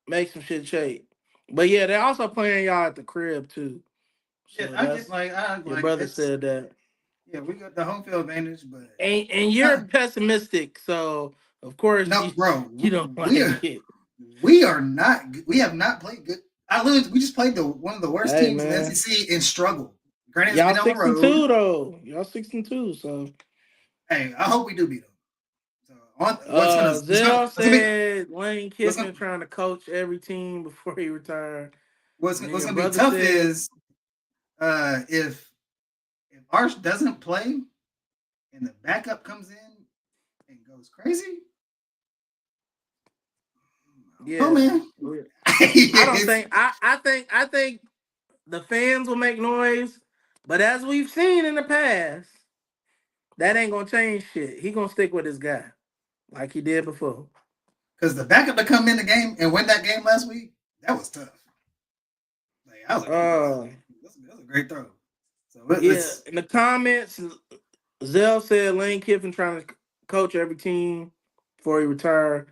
make some shit shake. But yeah, they're also playing y'all at the crib too. Yeah, So I get that's I your like brother it's said that. yeah, we got the home field advantage, but And you're pessimistic, so of course no, bro, you don't we like are it. we are not. We have not played good. We just played one of the worst Hey teams in the man, SEC and struggled. Granted, it's y'all been on the six and road. two though. Y'all 6 and 2. So Hey, I hope we do beat them. So what's gonna Zell what's gonna be said Lane what's gonna Kiffin trying to coach every team before he retired. And then what's your gonna be brother tough said, is if Arch doesn't play and the backup comes in and goes crazy. Oh yeah. man, I don't it's think I think the fans will make noise, but as we've seen in the past, that ain't gonna change shit. He gonna stick with his guy like he did before. because the backup to come in the game and win that game last week, that was tough. Like I was like, oh, Uh that's a great throw. So yeah, let's in the comments, Zell said Lane Kiffin trying to coach every team before he retired.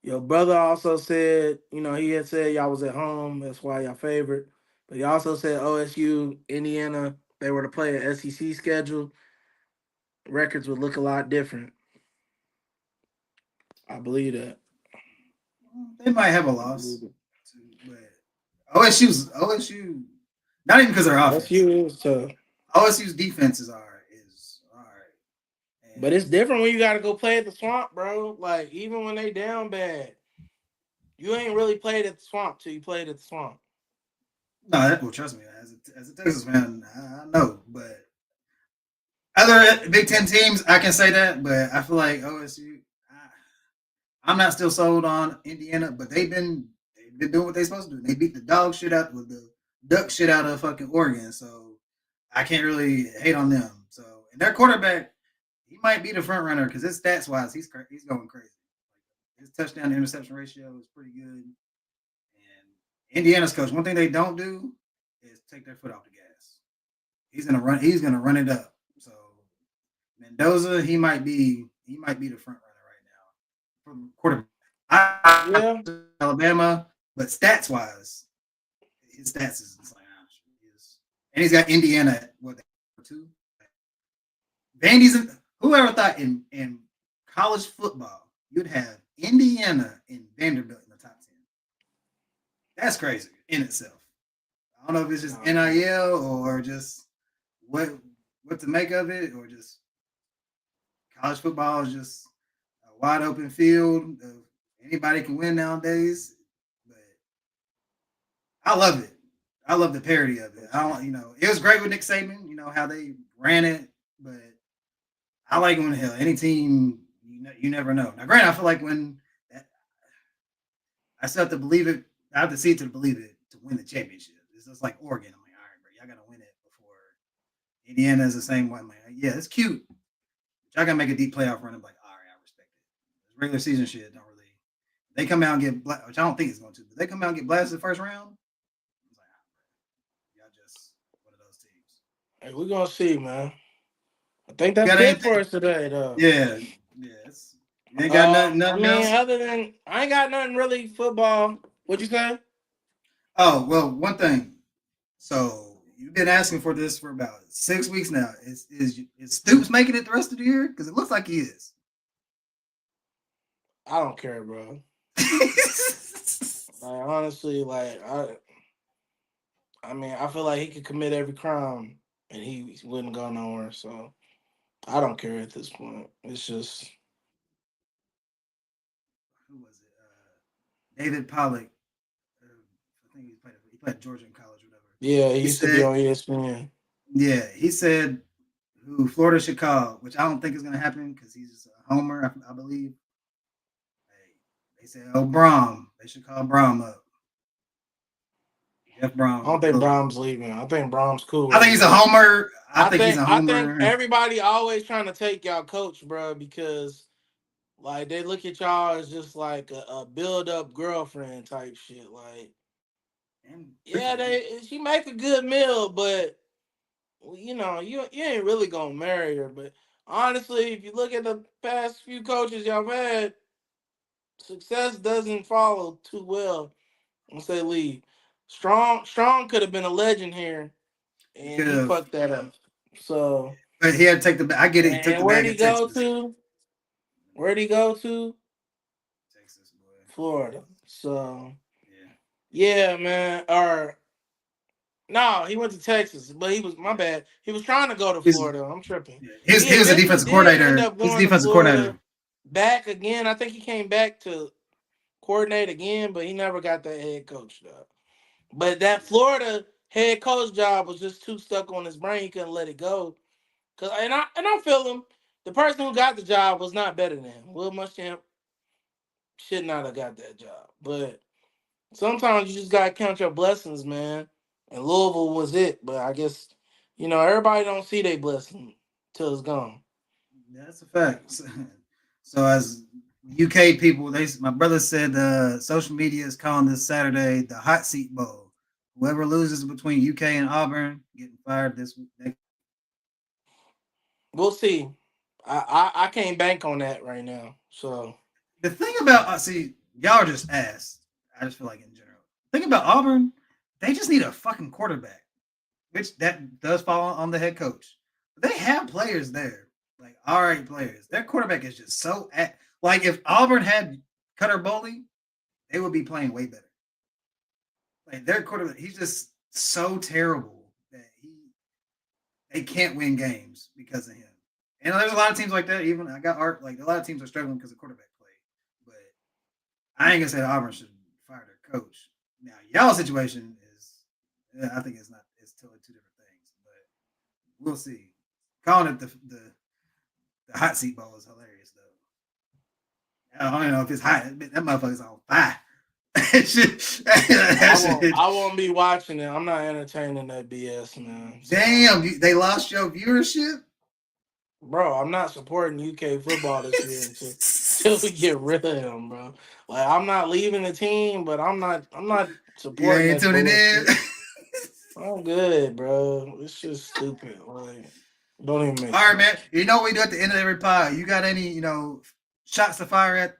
Your brother also said, he had said y'all was at home, that's why y'all favorite. But he also said OSU, Indiana, they were to play an SEC schedule, records would look a lot different. I believe that. they might have a loss, too, but OSU not even because of their offense. OSU is tough. OSU's defense is all right, But and it's different when you got to go play at the swamp, bro. Like, even when they down bad, you ain't really played at the swamp till you played at the swamp. no, that will trust me as a Texas fan, I know, but other Big Ten teams, I can say that, but I feel like OSU. I'm not still sold on Indiana, but they've been doing what they're supposed to do. They beat the dog shit out with the duck shit out of fucking Oregon, so I can't really hate on them. So and their quarterback, he might be the front runner because his stats wise, he's going crazy. His touchdown to interception ratio is pretty good. And Indiana's coach, one thing they don't do is take their foot off the gas. He's gonna run. He's gonna run it up. So Mendoza, he might be the front runner right now for quarterback. I Yeah. Alabama, but stats wise, his stats is insane. And he's got Indiana at what 2. Vandy's in, whoever thought in college football you'd have Indiana and Vanderbilt in the top 10. That's crazy in itself. I don't know if it's just NIL or just what to make of it, or just college football is just a wide open field of anybody can win nowadays. But I love it. I love the parody of it. I don't, it was great with Nick Saban. How they ran it, but I like when hell any team. You never know. Now, granted, I feel like when I still have to believe it. I have to see it to believe it to win the championship. It's just like Oregon. I'm like, all right, bro, y'all gotta win it before Indiana is the same way. I'm like, yeah, it's cute. Y'all gotta make a deep playoff run. I'm like, all right, I respect it. This regular season shit don't really. They come out and get which I don't think it's going to, but they come out and get blasted the first round. I was like, y'all just one of those teams. Hey, we're going to see, man. I think You that's got it for anything? us today, though. Yeah, yeah. You ain't got I nothing mean, else. other than I ain't got nothing really football. What'd you say? Oh well, one thing. So you've been asking for this for about 6 weeks now. Is Stoops making it the rest of the year? Because it looks like he is. I don't care, bro. Like, honestly, like I mean, I feel like he could commit every crime and he wouldn't go nowhere. So I don't care at this point. It's just Who was it? David Pollock. I think he played Georgia in college, or whatever. yeah, he He used to be said, on ESPN. yeah, he said who Florida should call, which I don't think is going to happen because he's a homer, I believe. Hey, they said, oh, Brom. They should call Brom up. Jeff I don't Brom. think Brom's leaving. I think Brom's cool I where think he he's a at. homer. I I think he's think a I think homer. everybody always trying to take y'all coach, bro, because like they look at y'all as just like a build up girlfriend type shit. Like, And yeah, appreciate it. she make a good meal, but you ain't really gonna marry her. But honestly, if you look at the past few coaches y'all had, success doesn't follow too well once they leave. Strong could have been a legend here, He and could he have, fucked that up. So, but he had to take the. I get it. He took and the where'd bag he at go Texas. to? Where'd he go to? Texas boy. Florida. So, Yeah. yeah, man. Or no, he went to Texas, but he was my bad. He was trying to go to He's Florida. I'm tripping. yeah. He He was a eventually defensive did end coordinator. up He's a going to defensive Florida coordinator. back again. I think he came back to coordinate again, but he never got that head coach job. But that Florida head coach job was just too stuck on his brain. He couldn't let it go. And I feel him. The person who got the job was not better than him. Will Muschamp should not have got that job. But sometimes you just gotta count your blessings, man. And Louisville was it, but I guess everybody don't see their blessing till it's gone. That's a fact. So as UK people, my brother said social media is calling this Saturday the hot seat bowl. Whoever loses between UK and Auburn getting fired this next. We'll see. I can't bank on that right now. So The thing about see y'all are just ass. I just feel like in general. The thing about Auburn, they just need a fucking quarterback, which that does fall on the head coach. But they have players there, like all right players. Their quarterback is just so like if Auburn had Cutter Bowley, they would be playing way better. Like their quarterback, he's just so terrible that they can't win games because of him. And there's a lot of teams like that. Even I got art like a lot of teams are struggling because of quarterback play. But I ain't gonna say Auburn should fire their coach. Now y'all situation is, I think it's not. It's totally two different things. But we'll see. Calling it the hot seat ball is hilarious though. I don't even know if it's hot. That motherfucker's on fire. I won't. Shit. I won't be watching it. I'm not entertaining that BS, man. So, Damn, they lost your viewership. bro, I'm not supporting UK football this year until we get rid of him, bro. Like I'm not leaving the team, but I'm not You supporting ain't that tuning in. bullshit. I'm good, bro. It's just stupid. Like, don't even make All right, sense. man. You know what we do at the end of every pod? You got any, shots to fire at,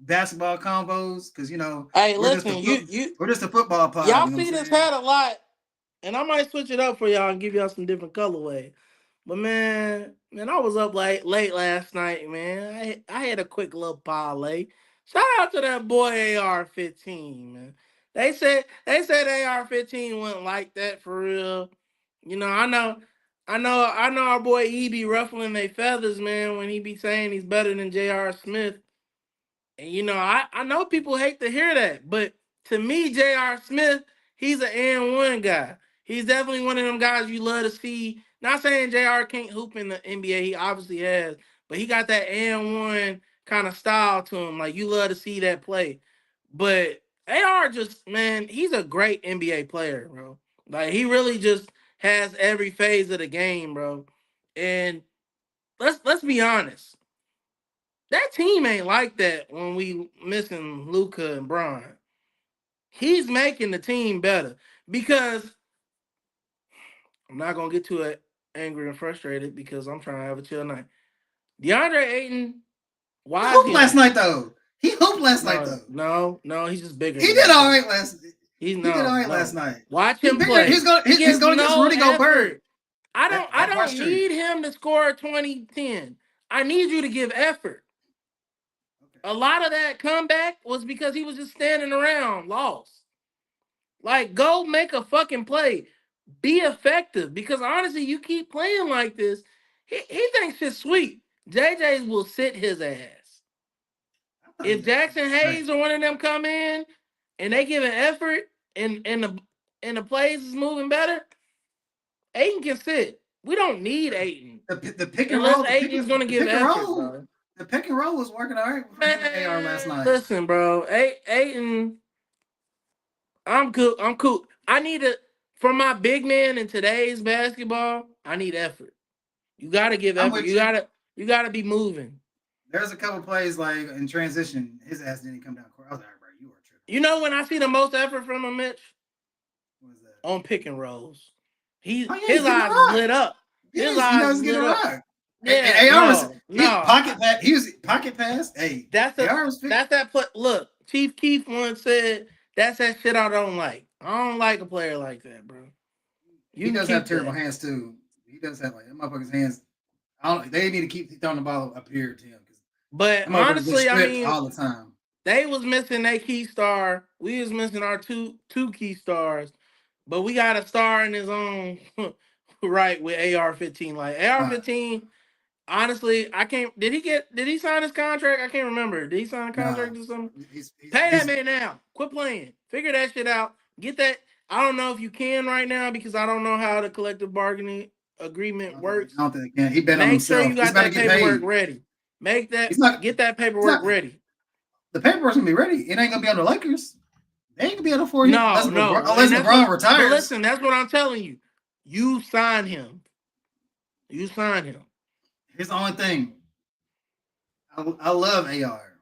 basketball combos? Because Hey, we're just listen, we're just a football pod. y'all You know what see I'm this saying? hat a lot, and I might switch it up for y'all and give y'all some different colorway. But man, I was up late last night, man. I had a quick little parlay. Shout out to that boy AR-15, man. They said AR-15 wasn't like that for real. I know our boy E be ruffling their feathers, man, when he be saying he's better than J.R. Smith. And I know people hate to hear that, but to me, J.R. Smith, he's an and one guy. He's definitely one of them guys you love to see. Not saying J.R. can't hoop in the NBA, he obviously has, but he got that and one kind of style to him. Like you love to see that play. But AR just, man, he's a great NBA player, bro. Like he really just has every phase of the game, bro. And let's be honest. That team ain't like that when we missing Luca and Brian. He's making the team better because I'm not gonna get too angry and frustrated because I'm trying to have a chill night. DeAndre Ayton, He why is hooped he on last the night team? though. He hooped last night No, though. no, no. He's just bigger He than did that, all bro. right last. He's He did all no, right last no. night. Watch He him bigger. play. He He's gives going against no Rudy Gobert. effort. I don't. I That don't part's true. need him to score 2010. I need you to give effort. Okay. A lot of that comeback was because he was just standing around, lost. Like, go make a fucking play. Be effective. Because honestly, you keep playing like this, he thinks it's sweet. JJ will sit his ass. I thought he If was actually Jackson gonna start. Hayes or one of them come in and they give an effort and the plays is moving better, Aiden can sit. We don't need Aiden. The pick and Unless roll, Aiden's gonna give effort, bro. the pick and roll was working all right for him and AR last Man, night. listen, bro. Aiden, I'm cool. I'm cool. I need a from my big man in today's basketball. I need effort. You got to give I'm effort. with you. You got to be moving. There's a couple plays like in transition, his ass didn't come down court. I was like, bro, you are tripping. You know when I see the most effort from him, Mitch, What was that? on pick and rolls. Oh yeah, His he's getting a eyes is rock. lit up. His He eyes knows is he's getting lit a up. rock. Yeah, And AR was no. pocket pass. He was pocket pass. Hey, That's AR was that play. Look, Chief Keef once said that's that shit I don't like. I don't like a player like that, bro. You he can does have keep terrible that. hands too. He does have like that motherfucker's hands. They need to keep throwing the ball up here to him because But that motherfucker gets honestly, I stripped mean, all the time. they was missing their key star. We was missing our two key stars. But we got a star in his own right with AR-15. Like AR-15, honestly, I can't. Did he sign his contract? I can't remember. Did he sign a contract Nah, or something? he's Pay that man now. Quit playing. Figure that shit out. Get that. I don't know if you can right now because I don't know how the collective bargaining agreement works. I don't think he can. He bet on Make sure himself. you He's got about to that get paperwork paid. ready. He's not. Get that He's paperwork not. ready. The paperwork's gonna be ready. It ain't gonna be on the Lakers. They ain't gonna be on the four No, unless LeBron retires. But listen, that's what I'm telling you. You sign him. You sign him. Here's the only thing. I love AR,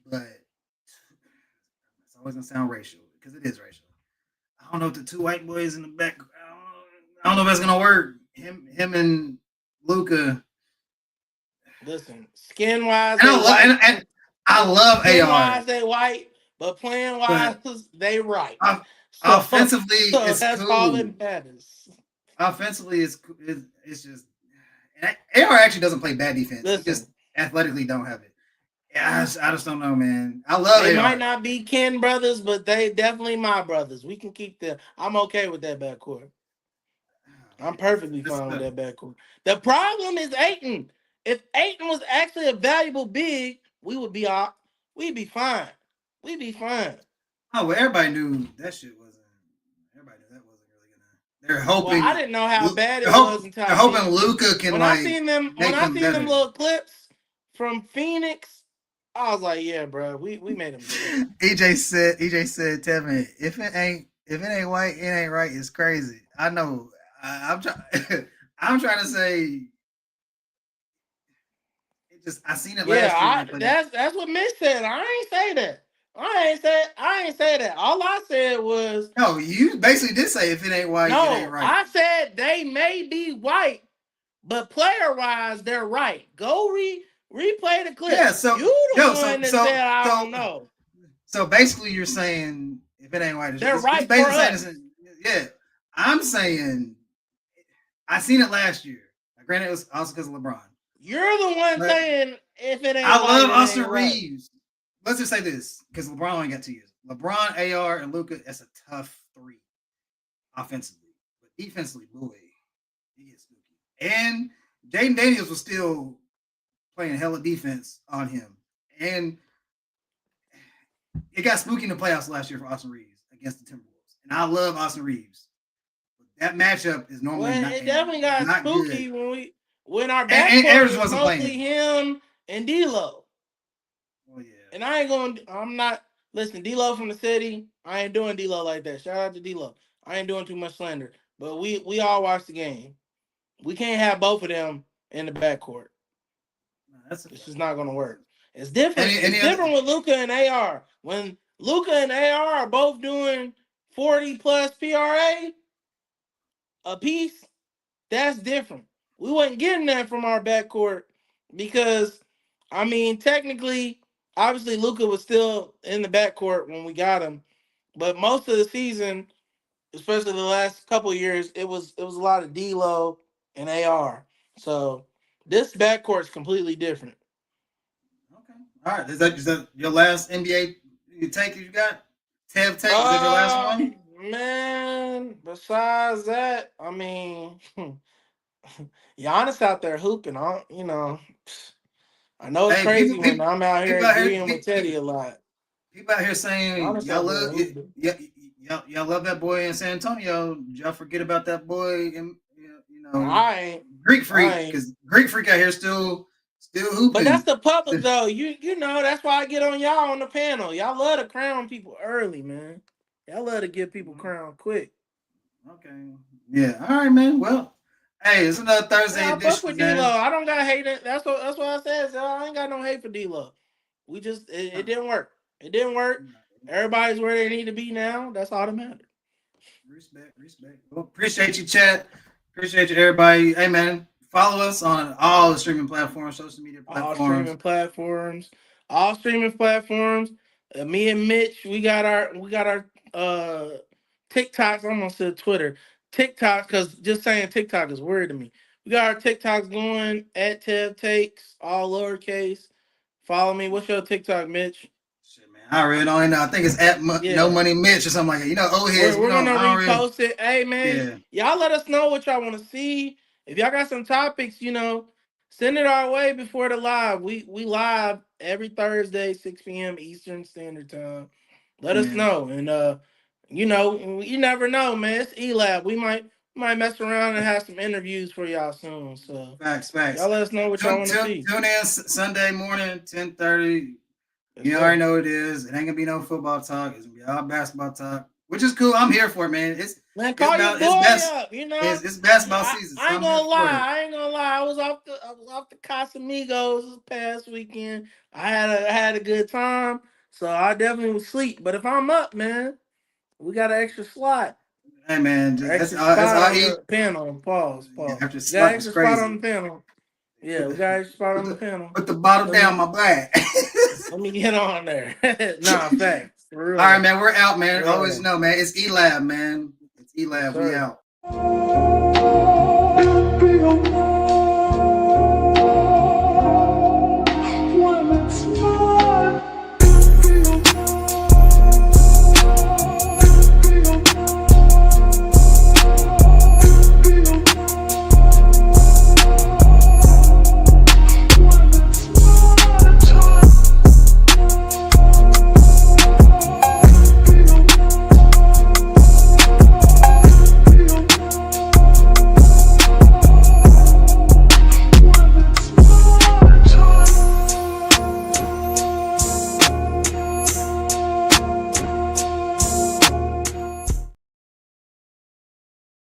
but it's always gonna sound racial because it is racial. I don't know if the two white boys in the back. I don't know if that's gonna work. Him and Luca. Listen, skin wise, And I love skin AR. wise they white, but playing wise they right. Offensively, so it's that's cool. all that matters. Offensively, it's just AR actually doesn't play bad defense. Listen, he just athletically don't have it. Yeah, I just don't know, man. I love they AR. might not be kin brothers, but they definitely my brothers. We can keep them. I'm okay with that backcourt. I'm perfectly fine with that backcourt. The problem is Ayton. If Ayton was actually a valuable big, we'd be fine. We'd be fine. Oh, well, everybody knew that shit wasn't. Everybody knew that wasn't really gonna. They're hoping. Well, I didn't know how bad it was until they're hoping Luca can when I seen them little clips from Phoenix. I was like, yeah, bro, we made him. EJ said, Tevin, if it ain't white, it ain't right. It's crazy. I know. I'm trying. I'm trying to say. I seen it last year. That's what Mitch said. I ain't say that. I ain't say that. All I said was no. You basically did say if it ain't white, it ain't right. I said they may be white, but player wise, they're right. Go replay the clip. Yeah. So you the one that said I don't know. So basically, you're saying if it ain't white, they're right for us. Yeah, I'm saying I seen it last year. Granted, it was also because of LeBron. You're the one saying if it ain't. I love Austin Reeves. Right. Let's just say this because LeBron only got 2 years. LeBron, AR, and Luka. That's a tough three offensively, but defensively, boy, he gets spooky. And Jaden Daniels was still playing hella defense on him, and it got spooky in the playoffs last year for Austin Reeves against the Timberwolves. And I love Austin Reeves. That matchup is normally it definitely got spooky good. when our backcourt was mostly him and D'Lo. Oh yeah. And I'm not listen, D'Lo from the city. I ain't doing D'Lo like that. Shout out to D'Lo. I ain't doing too much slander. But we all watch the game. We can't have both of them in the backcourt. It's just not gonna work. It's different. It's different with Luka and AR. When Luka and AR are both doing 40 plus PRA a piece, that's different. We wasn't getting that from our backcourt because, I mean, technically, obviously, Luka was still in the backcourt when we got him, but most of the season, especially the last couple of years, it was a lot of D'Lo and AR. So this backcourt is completely different. Okay, all right. Is that your last NBA take you got? Tev take? Is that your last one? Man, besides that, I mean, Giannis out there hooping. I know it's crazy when I'm out here agreeing with Teddy a lot. People out here saying y'all love that boy in San Antonio. Y'all forget about that boy in I ain't Greek Freak because Greek Freak out here still hooping. But that's the public though. You know that's why I get on y'all on the panel. Y'all love to crown people early, man. Y'all love to give people crown quick. Okay. Yeah. All right, man. Well, hey, it's another Thursday Yeah, I fuck edition, with D-Lo. man. I don't got hate it. That's what I said. So I ain't got no hate for D-Lo. We just it didn't work. It didn't work. Everybody's where they need to be now. That's all that matters. Respect. Well, appreciate you, chat. Appreciate you, everybody. Hey, man, follow us on all the streaming platforms, social media platforms. All streaming platforms. Me and Mitch, we got our TikToks. I almost said Twitter. TikToks, because just saying TikTok is weird to me. We got our TikToks going at Tev Takes, all lowercase. Follow me. What's your TikTok, Mitch? Shit, man, I really don't know. I think it's at No Money Mitch or something like that. You know, old heads. We're gonna Really, repost it. Hey man, y'all let us know what y'all want to see. If y'all got some topics, send it our way before the live. We live every Thursday, 6 p.m. Eastern Standard Time. Let us know. And you never know, man. It's E-Lab. We might mess around and have some interviews for y'all soon. So facts. y'all let us know what y'all want to see. Tune in Sunday morning, 10:30. You already know it is. It ain't gonna be no football talk. It's gonna be all basketball talk, which is cool. I'm here for it, man. Call your boy up. It's basketball season. I ain't gonna lie. I was off the Casamigos this past weekend. I had a good time, so I definitely was asleep. But if I'm up, man, we got an extra slot. Hey, man, Extra spot on the panel. Pause. Yeah, got extra spot on the panel. Yeah, we got extra spot on the panel. Put the bottle down my bag. Let me get on there. Nah, facts. For real. All right, man. We're out, man. Yeah. Always know, man. It's E-Lab, man. It's E-Lab. We out.